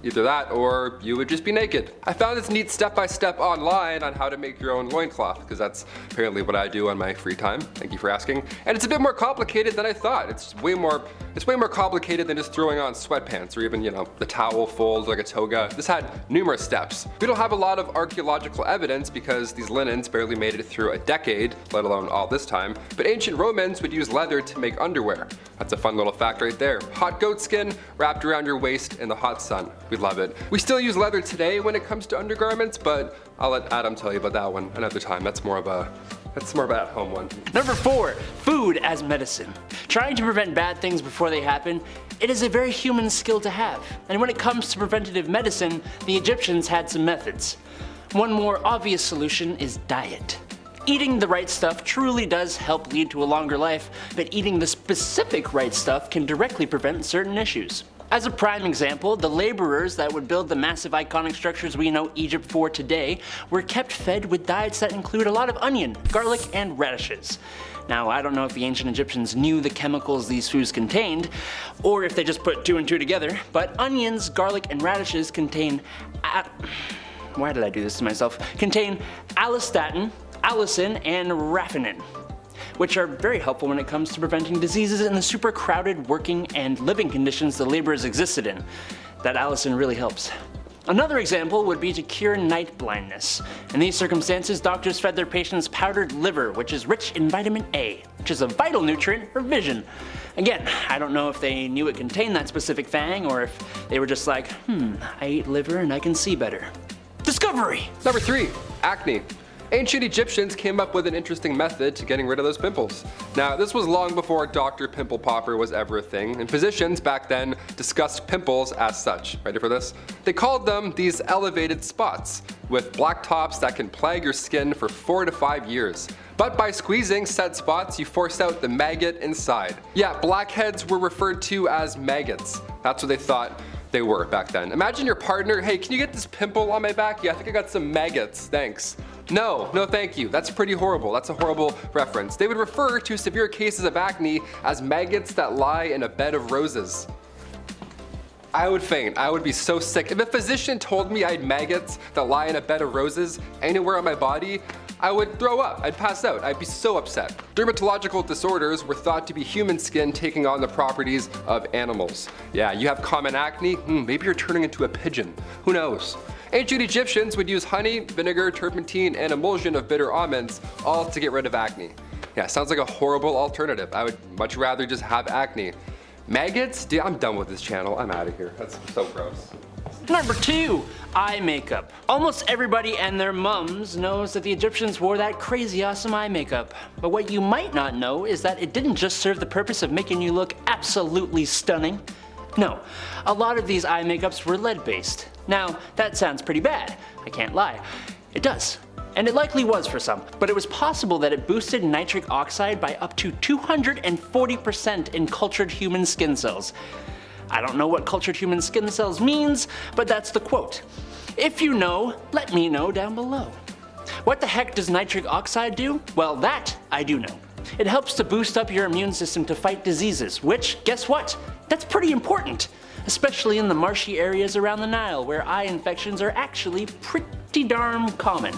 Either that or you would just be naked. I found this neat step-by-step online on how to make your own loincloth, because that's apparently what I do on my free time. Thank you for asking. And it's a bit more complicated than I thought. It's way more complicated than just throwing on sweatpants or even, you know, the towel folds like a toga. This had numerous steps. We don't have a lot of archaeological evidence because these linens barely made it through a decade, let alone all this time, but ancient Romans would use leather to make underwear. That's a fun little fact right there. Hot goat skin wrapped around your waist in the hot sun. We love it. We still use leather today when it comes to undergarments, but I'll let Adam tell you about that one another time. That's more of a at-home one. Number 4, food as medicine. Trying to prevent bad things before they happen, it is a very human skill to have. And when it comes to preventative medicine, the Egyptians had some methods. One more obvious solution is diet. Eating the right stuff truly does help lead to a longer life, but eating the specific right stuff can directly prevent certain issues. As a prime example, the laborers that would build the massive iconic structures we know Egypt for today were kept fed with diets that include a lot of onion, garlic, and radishes. Now, I don't know if the ancient Egyptians knew the chemicals these foods contained, or if they just put 2 and 2 together, but onions, garlic, and radishes contain why did I do this to myself? Contain allistatin, allicin, and raffinine, which are very helpful when it comes to preventing diseases in the super crowded working and living conditions the laborers existed in. That allicin really helps. Another example would be to cure night blindness. In these circumstances, doctors fed their patients powdered liver, which is rich in vitamin A, which is a vital nutrient for vision. Again, I don't know if they knew it contained that specific thing or if they were just like, I ate liver and I can see better. Discovery! Number 3, acne. Ancient Egyptians came up with an interesting method to getting rid of those pimples. Now, this was long before Dr. Pimple Popper was ever a thing, and physicians back then discussed pimples as such. Ready for this? They called them these elevated spots, with black tops that can plague your skin for 4 to 5 years. But by squeezing said spots, you force out the maggot inside. Yeah, blackheads were referred to as maggots. That's what they thought they were back then. Imagine your partner, hey, can you get this pimple on my back? Yeah, I think I got some maggots, thanks. No, thank you. That's pretty horrible. That's a horrible reference. They would refer to severe cases of acne as maggots that lie in a bed of roses. I would faint. I would be so sick. If a physician told me I had maggots that lie in a bed of roses anywhere on my body, I would throw up. I'd pass out. I'd be so upset. Dermatological disorders were thought to be human skin taking on the properties of animals. Yeah, you have common acne? Maybe you're turning into a pigeon. Who knows? Ancient Egyptians would use honey, vinegar, turpentine, and emulsion of bitter almonds, all to get rid of acne. Yeah, sounds like a horrible alternative. I would much rather just have acne. Maggots? Dude, I'm done with this channel. I'm out of here. That's so gross. Number 2, eye makeup. Almost everybody and their mums knows that the Egyptians wore that crazy awesome eye makeup. But what you might not know is that it didn't just serve the purpose of making you look absolutely stunning. No, a lot of these eye makeups were lead-based. Now, that sounds pretty bad, I can't lie. It does. And it likely was for some, but it was possible that it boosted nitric oxide by up to 240% in cultured human skin cells. I don't know what cultured human skin cells means, but that's the quote. If you know, let me know down below. What the heck does nitric oxide do? Well, that I do know. It helps to boost up your immune system to fight diseases, which, guess what? That's pretty important, especially in the marshy areas around the Nile where eye infections are actually pretty darn common.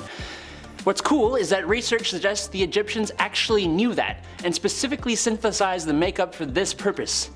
What's cool is that research suggests the Egyptians actually knew that and specifically synthesized the makeup for this purpose.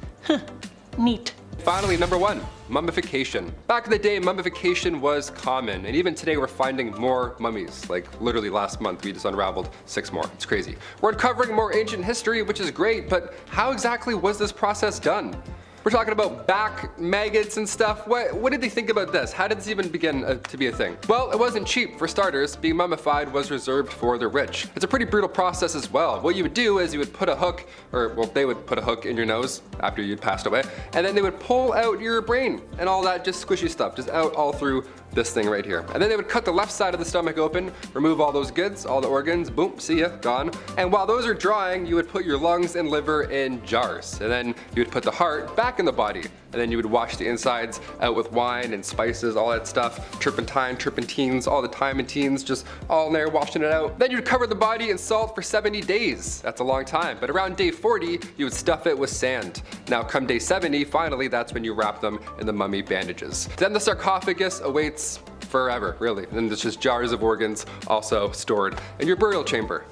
Neat. Finally, number 1, mummification. Back in the day, mummification was common, and even today we're finding more mummies. Like literally last month we just unraveled 6 more. It's crazy. We're uncovering more ancient history, which is great, but how exactly was this process done? We're talking about back maggots and stuff. What did they think about this? How did this even begin to be a thing? Well, it wasn't cheap. For starters, being mummified was reserved for the rich. It's a pretty brutal process as well. What you would do is you would put a hook, or well, they would put a hook in your nose after you'd passed away, and then they would pull out your brain and all that just squishy stuff, just out all through this thing right here. And then they would cut the left side of the stomach open, remove all those goods, all the organs, boom, see ya, gone. And while those are drying, you would put your lungs and liver in jars. And then you would put the heart back in the body. And then you would wash the insides out with wine and spices, all that stuff, turpentine, turpentines, all the timantines, just all in there washing it out. Then you'd cover the body in salt for 70 days. That's a long time. But around day 40, you would stuff it with sand. Now come day 70, finally, that's when you wrap them in the mummy bandages. Then the sarcophagus awaits forever, really. And then there's just jars of organs also stored in your burial chamber.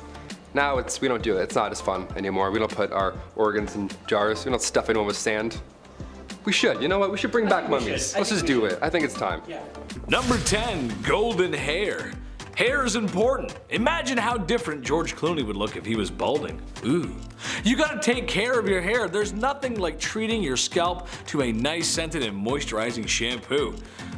Now we don't do it. It's not as fun anymore. We don't put our organs in jars. We don't stuff anyone with sand. We should. You know what? We should bring back mummies. Let's just do it. I think it's time. Yeah. Number 10, golden hair. Hair is important. Imagine how different George Clooney would look if he was balding. Ooh. You gotta take care of your hair. There's nothing like treating your scalp to a nice scented and moisturizing shampoo.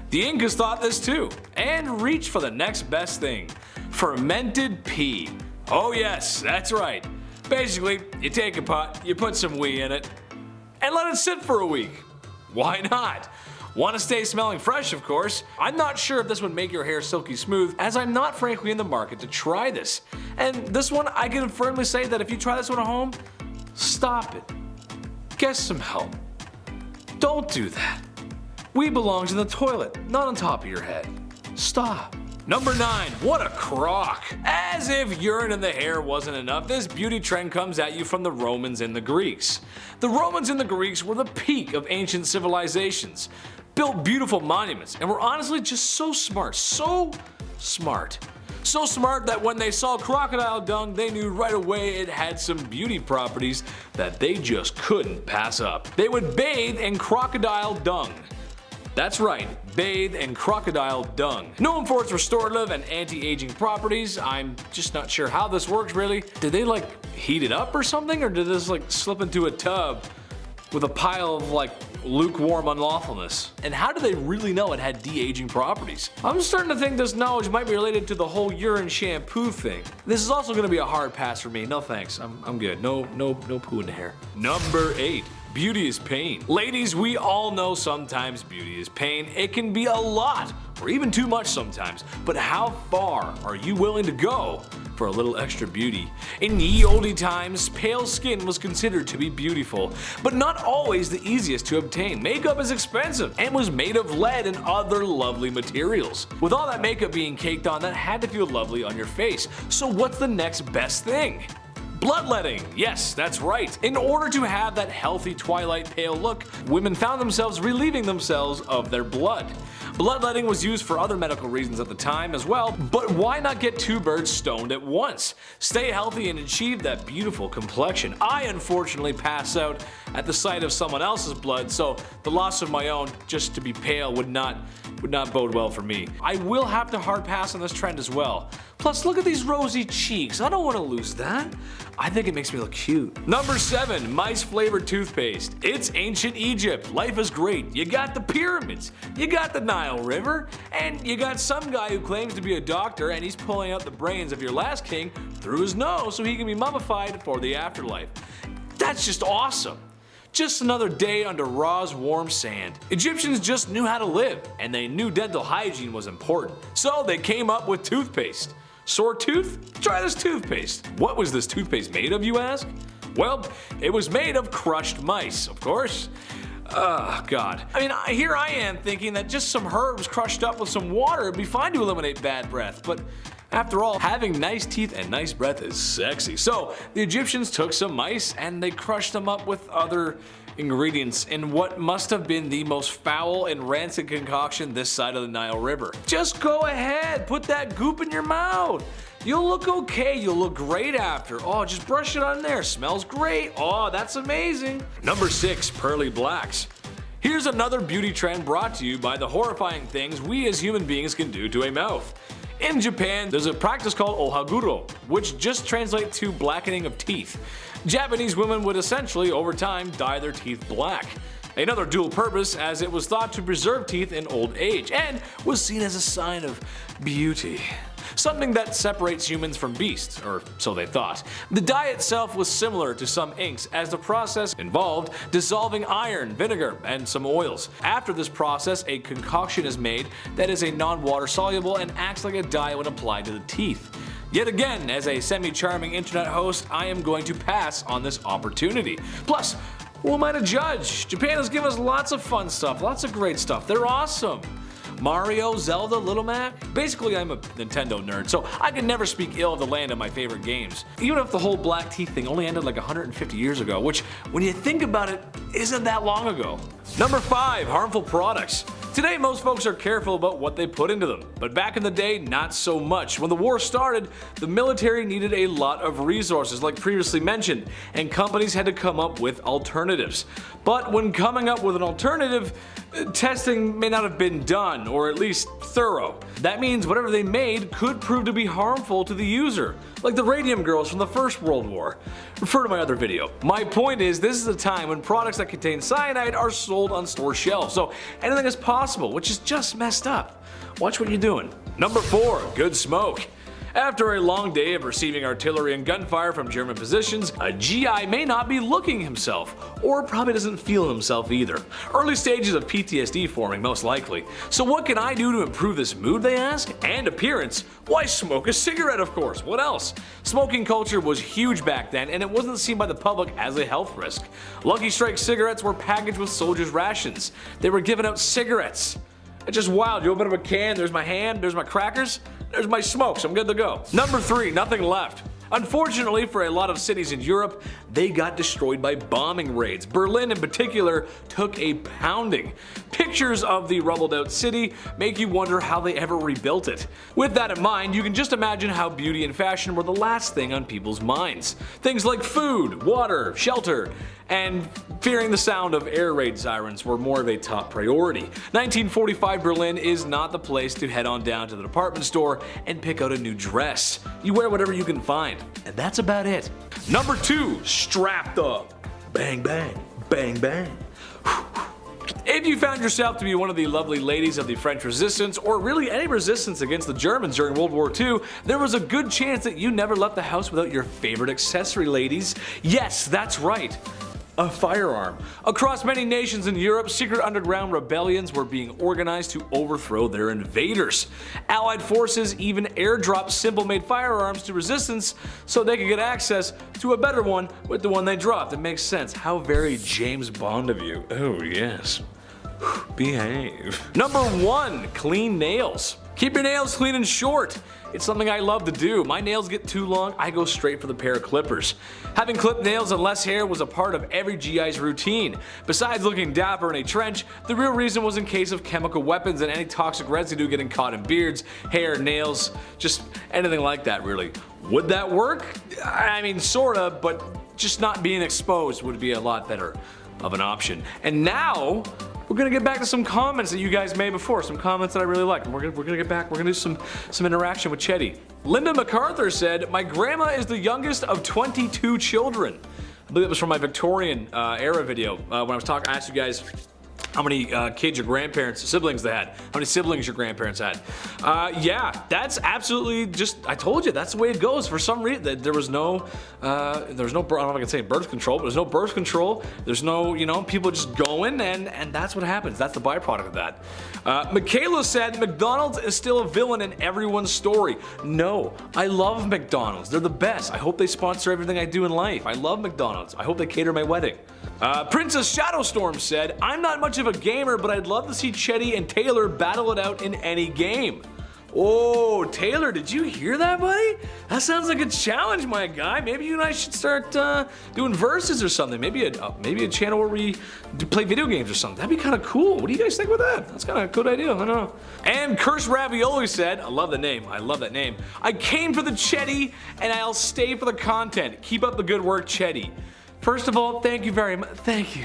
The Incas thought this too, and reached for the next best thing. Fermented pea. Oh yes, that's right. Basically, you take a pot, you put some wee in it, and let it sit for a week. Why not? Want to stay smelling fresh, of course. I'm not sure if this would make your hair silky smooth, as I'm not frankly in the market to try this. And this one, I can firmly say that if you try this one at home, stop it. Get some help. Don't do that. We belongs in the toilet, not on top of your head. Stop. Number 9, what a crock. As if urine in the hair wasn't enough, this beauty trend comes at you from the Romans and the Greeks. The Romans and the Greeks were the peak of ancient civilizations, built beautiful monuments, and were honestly just so smart, so smart. So smart that when they saw crocodile dung, they knew right away it had some beauty properties that they just couldn't pass up. They would bathe in crocodile dung. That's right, bathe in crocodile dung. Known for its restorative and anti-aging properties, I'm just not sure how this works really. Did they like heat it up or something, or did this like slip into a tub with a pile of like lukewarm unlawfulness? And how do they really know it had de-aging properties? I'm starting to think this knowledge might be related to the whole urine shampoo thing. This is also gonna be a hard pass for me. No thanks, I'm good. No poo in the hair. Number 8. Beauty is pain. Ladies, we all know sometimes beauty is pain. It can be a lot, or even too much sometimes. But how far are you willing to go for a little extra beauty? In ye olde times, pale skin was considered to be beautiful, but not always the easiest to obtain. Makeup is expensive and was made of lead and other lovely materials. With all that makeup being caked on, that had to feel lovely on your face. So what's the next best thing? Bloodletting, yes, that's right. In order to have that healthy twilight pale look, women found themselves relieving themselves of their blood. Bloodletting was used for other medical reasons at the time as well, but why not get 2 birds stoned at once? Stay healthy and achieve that beautiful complexion. I unfortunately pass out at the sight of someone else's blood, so the loss of my own just to be pale would not bode well for me. I will have to hard pass on this trend as well. Plus, look at these rosy cheeks. I don't want to lose that. I think it makes me look cute. Number 7, mice-flavored toothpaste. It's ancient Egypt. Life is great. You got the pyramids, you got the Nile River, and you got some guy who claims to be a doctor and he's pulling out the brains of your last king through his nose so he can be mummified for the afterlife. That's just awesome. Just another day under Ra's warm sand. Egyptians just knew how to live, and they knew dental hygiene was important. So they came up with toothpaste. Sore tooth? Try this toothpaste. What was this toothpaste made of, you ask? Well, it was made of crushed mice, of course. Oh god. I mean, here I am thinking that just some herbs crushed up with some water would be fine to eliminate bad breath, but after all, having nice teeth and nice breath is sexy. So the Egyptians took some mice and they crushed them up with other ingredients in what must have been the most foul and rancid concoction this side of the Nile River. Just go ahead, put that goop in your mouth. You'll look okay, you'll look great after. Oh, just brush it on there, smells great. Oh, that's amazing. Number 6, pearly blacks. Here's another beauty trend brought to you by the horrifying things we as human beings can do to a mouth. In Japan, there's a practice called ohaguro, which just translates to blackening of teeth. Japanese women would essentially, over time, dye their teeth black. Another dual purpose, as it was thought to preserve teeth in old age and was seen as a sign of beauty. Something that separates humans from beasts, or so they thought. The dye itself was similar to some inks, as the process involved dissolving iron, vinegar, and some oils. After this process, a concoction is made that is a non-water soluble and acts like a dye when applied to the teeth. Yet again, as a semi-charming internet host, I am going to pass on this opportunity. Plus, who am I to judge? Japan has given us lots of fun stuff, lots of great stuff. They're awesome. Mario, Zelda, Little Mac? Basically, I'm a Nintendo nerd, so I can never speak ill of the land of my favorite games. Even if the whole black teeth thing only ended like 150 years ago, which, when you think about it, isn't that long ago. Number 5, harmful products. Today, most folks are careful about what they put into them, but back in the day, not so much. When the war started, the military needed a lot of resources, like previously mentioned, and companies had to come up with alternatives. But when coming up with an alternative, testing may not have been done, or at least thorough. That means whatever they made could prove to be harmful to the user, like the radium girls from the First World War. Refer to my other video. My point is, this is a time when products that contain cyanide are sold on store shelves, so anything is possible, which is just messed up. Watch what you're doing. Number 4, good smoke. After a long day of receiving artillery and gunfire from German positions, a GI may not be looking himself, or probably doesn't feel himself either. Early stages of PTSD forming, most likely. So what can I do to improve this mood, they ask? And appearance? Why, smoke a cigarette, of course. What else? Smoking culture was huge back then, and it wasn't seen by the public as a health risk. Lucky Strike cigarettes were packaged with soldiers' rations. They were giving out cigarettes. It's just wild. You open up a can, there's my hand, there's my crackers, there's my smokes, I'm good to go. Number 3, nothing left. Unfortunately for a lot of cities in Europe, they got destroyed by bombing raids. Berlin in particular took a pounding. Pictures of the rubbled out city make you wonder how they ever rebuilt it. With that in mind, you can just imagine how beauty and fashion were the last thing on people's minds. Things like food, water, shelter, and fearing the sound of air raid sirens were more of a top priority. 1945 Berlin is not the place to head on down to the department store and pick out a new dress. You wear whatever you can find, and that's about it. Number 2, strapped up. Bang bang, bang bang. If you found yourself to be one of the lovely ladies of the French Resistance, or really any resistance against the Germans during World War II, there was a good chance that you never left the house without your favorite accessory, ladies. Yes, that's right. A firearm. Across many nations in Europe, secret underground rebellions were being organized to overthrow their invaders. Allied forces even airdropped simple-made firearms to resistance so they could get access to a better one with the one they dropped. It makes sense. How very James Bond of you. Oh yes. Behave. Number 1, clean nails. Keep your nails clean and short. It's something I love to do. My nails get too long, I go straight for the pair of clippers. Having clipped nails and less hair was a part of every GI's routine. Besides looking dapper in a trench, the real reason was in case of chemical weapons and any toxic residue getting caught in beards, hair, nails, just anything like that really. Would that work? I mean, sorta, but just not being exposed would be a lot better of an option. And now, we're gonna get back to some comments that you guys made before, some comments that I really liked. We're gonna get back, we're gonna do some interaction with Chetty. Linda MacArthur said, my grandma is the youngest of 22 children. I believe it was from my Victorian era video when I asked you guys how many kids your siblings they had, how many siblings your grandparents had. Yeah, that's absolutely just, I told you, that's the way it goes. For some reason, there was no, I don't know if I can say birth control, but there's no birth control, there's no, people just going, and that's what happens. That's the byproduct of that. Michaela said, McDonald's is still a villain in everyone's story. No, I love McDonald's. They're the best. I hope they sponsor everything I do in life. I love McDonald's. I hope they cater my wedding. Princess Shadowstorm said, I'm not much of a gamer, but I'd love to see Chetty and Taylor battle it out in any game. Oh, Taylor, did you hear that, buddy? That sounds like a challenge, my guy. Maybe you and I should start doing verses or something. Maybe a channel where we play video games or something. That'd be kind of cool. What do you guys think about that? That's kind of a good idea. I don't know. And Curse Ravioli said, I love the name. I love that name. I came for the Chetty, and I'll stay for the content. Keep up the good work, Chetty. First of all, thank you very much. Thank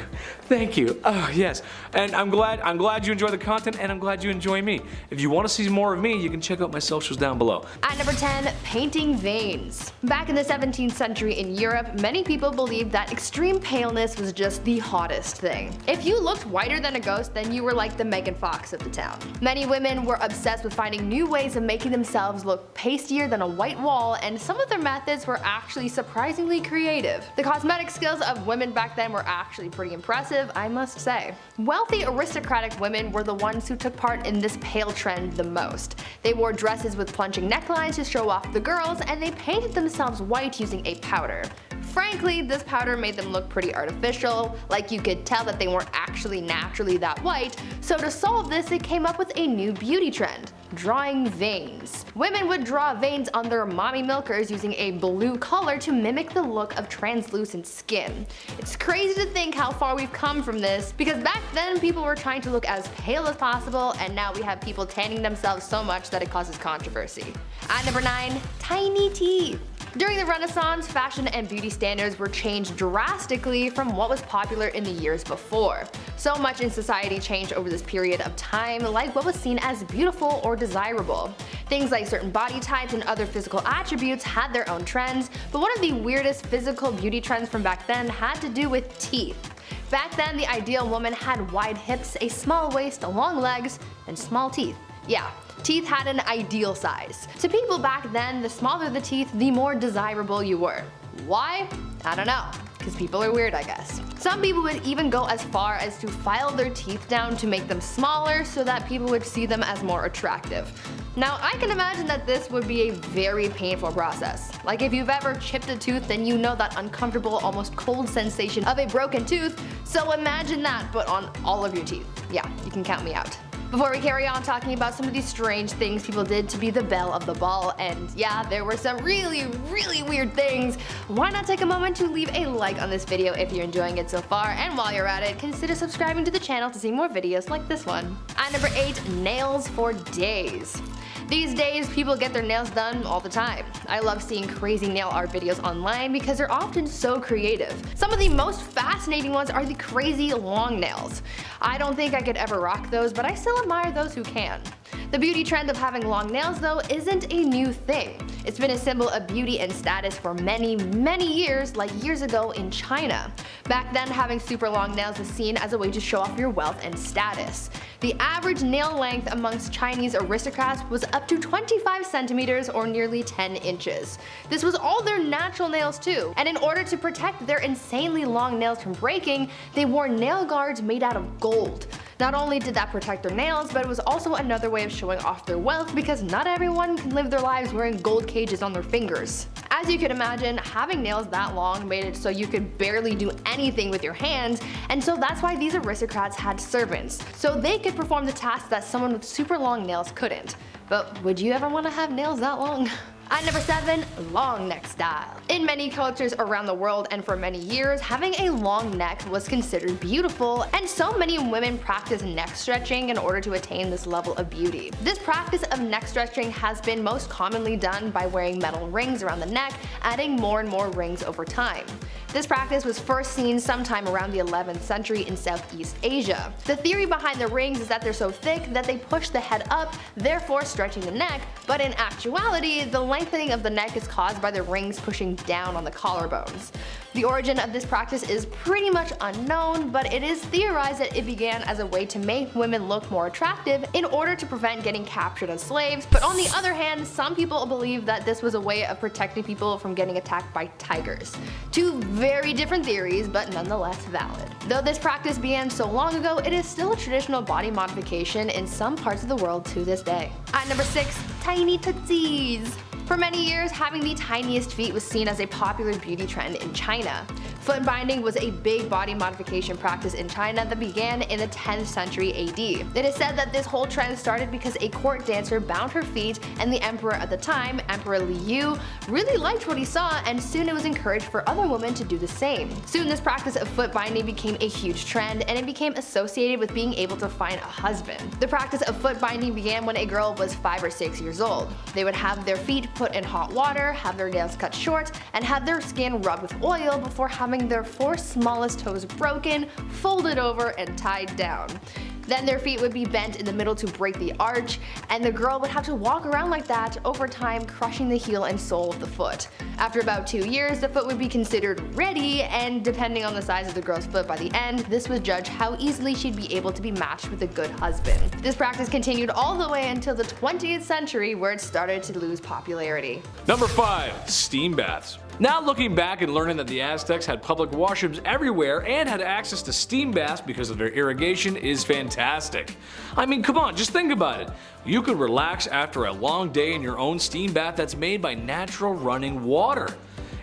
you. Oh yes, and I'm glad you enjoy the content, and I'm glad you enjoy me. If you want to see more of me, you can check out my socials down below. At number 10, painting veins. Back in the 17th century in Europe, many people believed that extreme paleness was just the hottest thing. If you looked whiter than a ghost, then you were like the Megan Fox of the town. Many women were obsessed with finding new ways of making themselves look pastier than a white wall, and some of their methods were actually surprisingly creative. The cosmetic skills of women back then were actually pretty impressive, I must say. Wealthy aristocratic women were the ones who took part in this pale trend the most. They wore dresses with plunging necklines to show off the girls, and they painted themselves white using a powder. Frankly, this powder made them look pretty artificial, like you could tell that they weren't actually naturally that white, so to solve this they came up with a new beauty trend: drawing veins. Women would draw veins on their mommy milkers using a blue color to mimic the look of translucent skin. It's crazy to think how far we've come from this, because back then people were trying to look as pale as possible, and now we have people tanning themselves so much that it causes controversy. At number 9, tiny teeth. During the Renaissance, fashion and beauty standards were changed drastically from what was popular in the years before. So much in society changed over this period of time, like what was seen as beautiful or desirable. Things like certain body types and other physical attributes had their own trends, but one of the weirdest physical beauty trends from back then had to do with teeth. Back then, the ideal woman had wide hips, a small waist, long legs, and small teeth. Yeah, teeth had an ideal size. To people back then, the smaller the teeth, the more desirable you were. Why? I don't know. Because people are weird, I guess. Some people would even go as far as to file their teeth down to make them smaller so that people would see them as more attractive. Now, I can imagine that this would be a very painful process. Like if you've ever chipped a tooth, then you know that uncomfortable, almost cold sensation of a broken tooth, so imagine that, but on all of your teeth. Yeah, you can count me out. Before we carry on talking about some of these strange things people did to be the belle of the ball, and yeah, there were some really weird things, why not take a moment to leave a like on this video if you're enjoying it so far, and while you're at it, consider subscribing to the channel to see more videos like this one. At number 8, nails for days. These days, people get their nails done all the time. I love seeing crazy nail art videos online because they're often so creative. Some of the most fascinating ones are the crazy long nails. I don't think I could ever rock those, but I still admire those who can. The beauty trend of having long nails, though, isn't a new thing. It's been a symbol of beauty and status for many years, like years ago in China. Back then, having super long nails was seen as a way to show off your wealth and status. The average nail length amongst Chinese aristocrats was up to 25 centimeters or nearly 10 inches. This was all their natural nails too, and in order to protect their insanely long nails from breaking, they wore nail guards made out of gold. Not only did that protect their nails, but it was also another way of showing off their wealth because not everyone can live their lives wearing gold cages on their fingers. As you can imagine, having nails that long made it so you could barely do anything with your hands, and so that's why these aristocrats had servants, so they could perform the tasks that someone with super long nails couldn't. But would you ever want to have nails that long? At number 7, long neck style. In many cultures around the world and for many years, having a long neck was considered beautiful, and so many women practice neck stretching in order to attain this level of beauty. This practice of neck stretching has been most commonly done by wearing metal rings around the neck, adding more and more rings over time. This practice was first seen sometime around the 11th century in Southeast Asia. The theory behind the rings is that they're so thick that they push the head up, therefore stretching the neck, but in actuality, the lengthening of the neck is caused by the rings pushing down on the collarbones. The origin of this practice is pretty much unknown, but it is theorized that it began as a way to make women look more attractive in order to prevent getting captured as slaves. But on the other hand, some people believe that this was a way of protecting people from getting attacked by tigers. Two very different theories, but nonetheless valid. Though this practice began so long ago, it is still a traditional body modification in some parts of the world to this day. At number 6, tiny tootsies. For many years, having the tiniest feet was seen as a popular beauty trend in China. Foot binding was a big body modification practice in China that began in the 10th century AD. It is said that this whole trend started because a court dancer bound her feet, and the emperor at the time, Emperor Liu, really liked what he saw, and soon it was encouraged for other women to do the same. Soon this practice of foot binding became a huge trend, and it became associated with being able to find a husband. The practice of foot binding began when a girl was 5 or 6 years old. They would have their feet put in hot water, have their nails cut short, and have their skin rubbed with oil before having their 4 smallest toes broken, folded over, and tied down. Then their feet would be bent in the middle to break the arch, and the girl would have to walk around like that over time, crushing the heel and sole of the foot. After about 2 years, the foot would be considered ready, and depending on the size of the girl's foot by the end, this would judge how easily she'd be able to be matched with a good husband. This practice continued all the way until the 20th century, where it started to lose popularity. Number 5. Steam baths. Now looking back and learning that the Aztecs had public washrooms everywhere and had access to steam baths because of their irrigation is fantastic. I mean, come on, just think about it. You could relax after a long day in your own steam bath that's made by natural running water.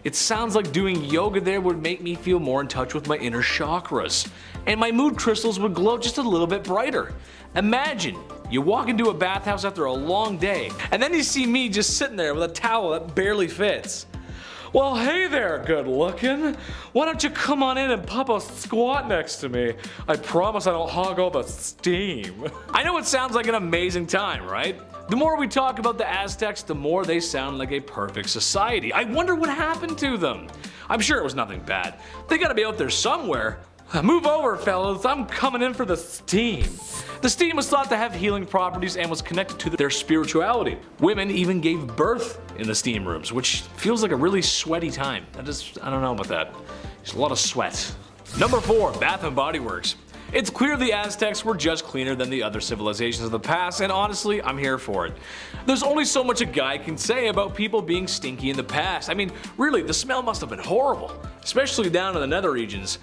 It sounds like doing yoga there would make me feel more in touch with my inner chakras, and my mood crystals would glow just a little bit brighter. Imagine you walk into a bathhouse after a long day, and then you see me just sitting there with a towel that barely fits. Well, hey there, good looking. Why don't you come on in and pop a squat next to me? I promise I don't hog all the steam. I know it sounds like an amazing time, right? The more we talk about the Aztecs, the more they sound like a perfect society. I wonder what happened to them. I'm sure it was nothing bad. They gotta be out there somewhere. Move over, fellas, I'm coming in for the steam. The steam was thought to have healing properties and was connected to their spirituality. Women even gave birth in the steam rooms, which feels like a really sweaty time. I don't know about that. There's a lot of sweat. Number 4, Bath and Body Works. It's clear the Aztecs were just cleaner than the other civilizations of the past, and honestly, I'm here for it. There's only so much a guy can say about people being stinky in the past. I mean, really, the smell must have been horrible, especially down in the nether regions.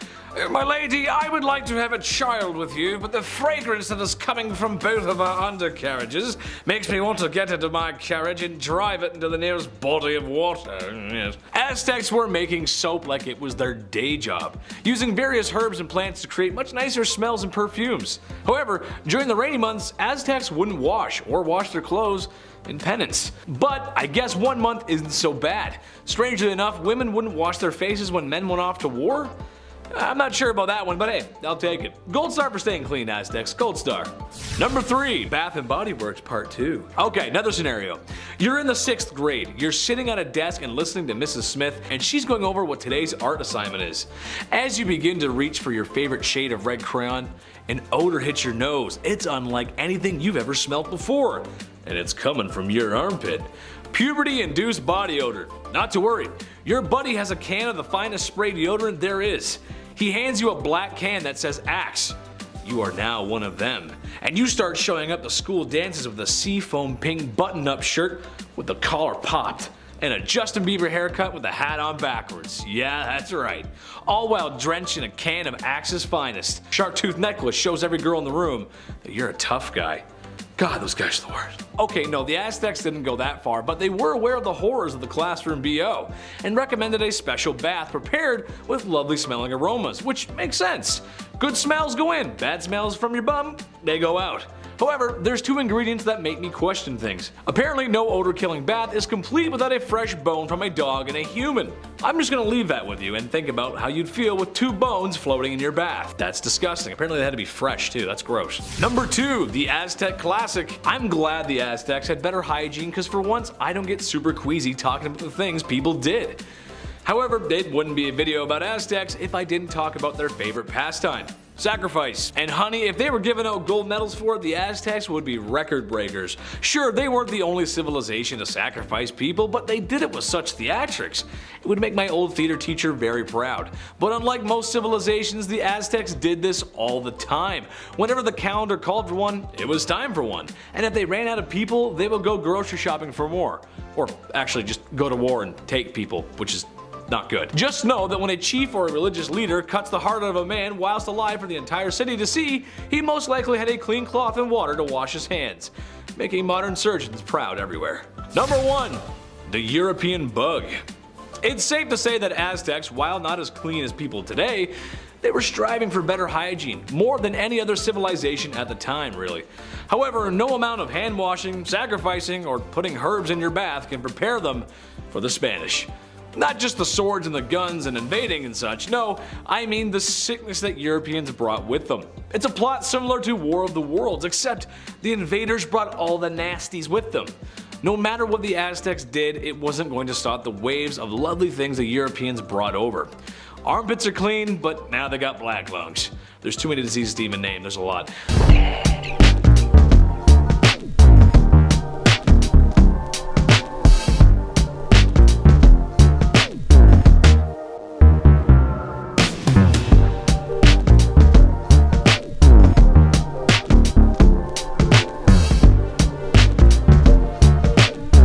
My lady, I would like to have a child with you, but the fragrance that is coming from both of our undercarriages makes me want to get into my carriage and drive it into the nearest body of water. Yes. Aztecs were making soap like it was their day job, using various herbs and plants to create much nicer smells and perfumes. However, during the rainy months, Aztecs wouldn't wash or wash their clothes in penance. But I guess 1 month isn't so bad. Strangely enough, women wouldn't wash their faces when men went off to war. I'm not sure about that one, but hey, I'll take it. Gold star for staying clean, Aztecs. Gold star. Number 3, Bath and Body Works Part 2. Okay, another scenario. You're in the 6th grade. You're sitting at a desk and listening to Mrs. Smith, and she's going over what today's art assignment is. As you begin to reach for your favorite shade of red crayon, an odor hits your nose. It's unlike anything you've ever smelled before. And it's coming from your armpit. Puberty-induced body odor. Not to worry. Your buddy has a can of the finest sprayed deodorant there is. He hands you a black can that says Axe. You are now one of them, and you start showing up to school dances with a seafoam pink button-up shirt with the collar popped, and a Justin Bieber haircut with the hat on backwards. Yeah, that's right. All while drenched in a can of Axe's finest. Shark tooth necklace shows every girl in the room that you're a tough guy. God, those guys are the worst. Okay, no, the Aztecs didn't go that far, but they were aware of the horrors of the classroom BO and recommended a special bath prepared with lovely smelling aromas, which makes sense. Good smells go in, bad smells from your bum, they go out. However, there's 2 ingredients that make me question things. Apparently, no odor-killing bath is complete without a fresh bone from a dog and a human. I'm just gonna leave that with you and think about how you'd feel with 2 bones floating in your bath. That's disgusting. Apparently they had to be fresh too, that's gross. Number 2, the Aztec Classic. I'm glad the Aztecs had better hygiene because for once I don't get super queasy talking about the things people did. However, it wouldn't be a video about Aztecs if I didn't talk about their favorite pastime, Sacrifice. And honey, if they were giving out gold medals for it, the Aztecs would be record breakers. Sure, they weren't the only civilization to sacrifice people, but they did it with such theatrics. It would make my old theater teacher very proud. But unlike most civilizations, the Aztecs did this all the time. Whenever the calendar called for one, it was time for one. And if they ran out of people, they would go grocery shopping for more. Or actually just go to war and take people, which is not good. Just know that when a chief or a religious leader cuts the heart out of a man whilst alive for the entire city to see, he most likely had a clean cloth and water to wash his hands, making modern surgeons proud everywhere. Number 1. The European Bug. It's safe to say that Aztecs, while not as clean as people today, they were striving for better hygiene, more than any other civilization at the time, really. However, no amount of hand washing, sacrificing, or putting herbs in your bath can prepare them for the Spanish. Not just the swords and the guns and invading and such, no, I mean the sickness that Europeans brought with them. It's a plot similar to War of the Worlds, except the invaders brought all the nasties with them. No matter what the Aztecs did, it wasn't going to stop the waves of lovely things the Europeans brought over. Armpits are clean, but now they got black lungs. There's too many diseases to even name, there's a lot.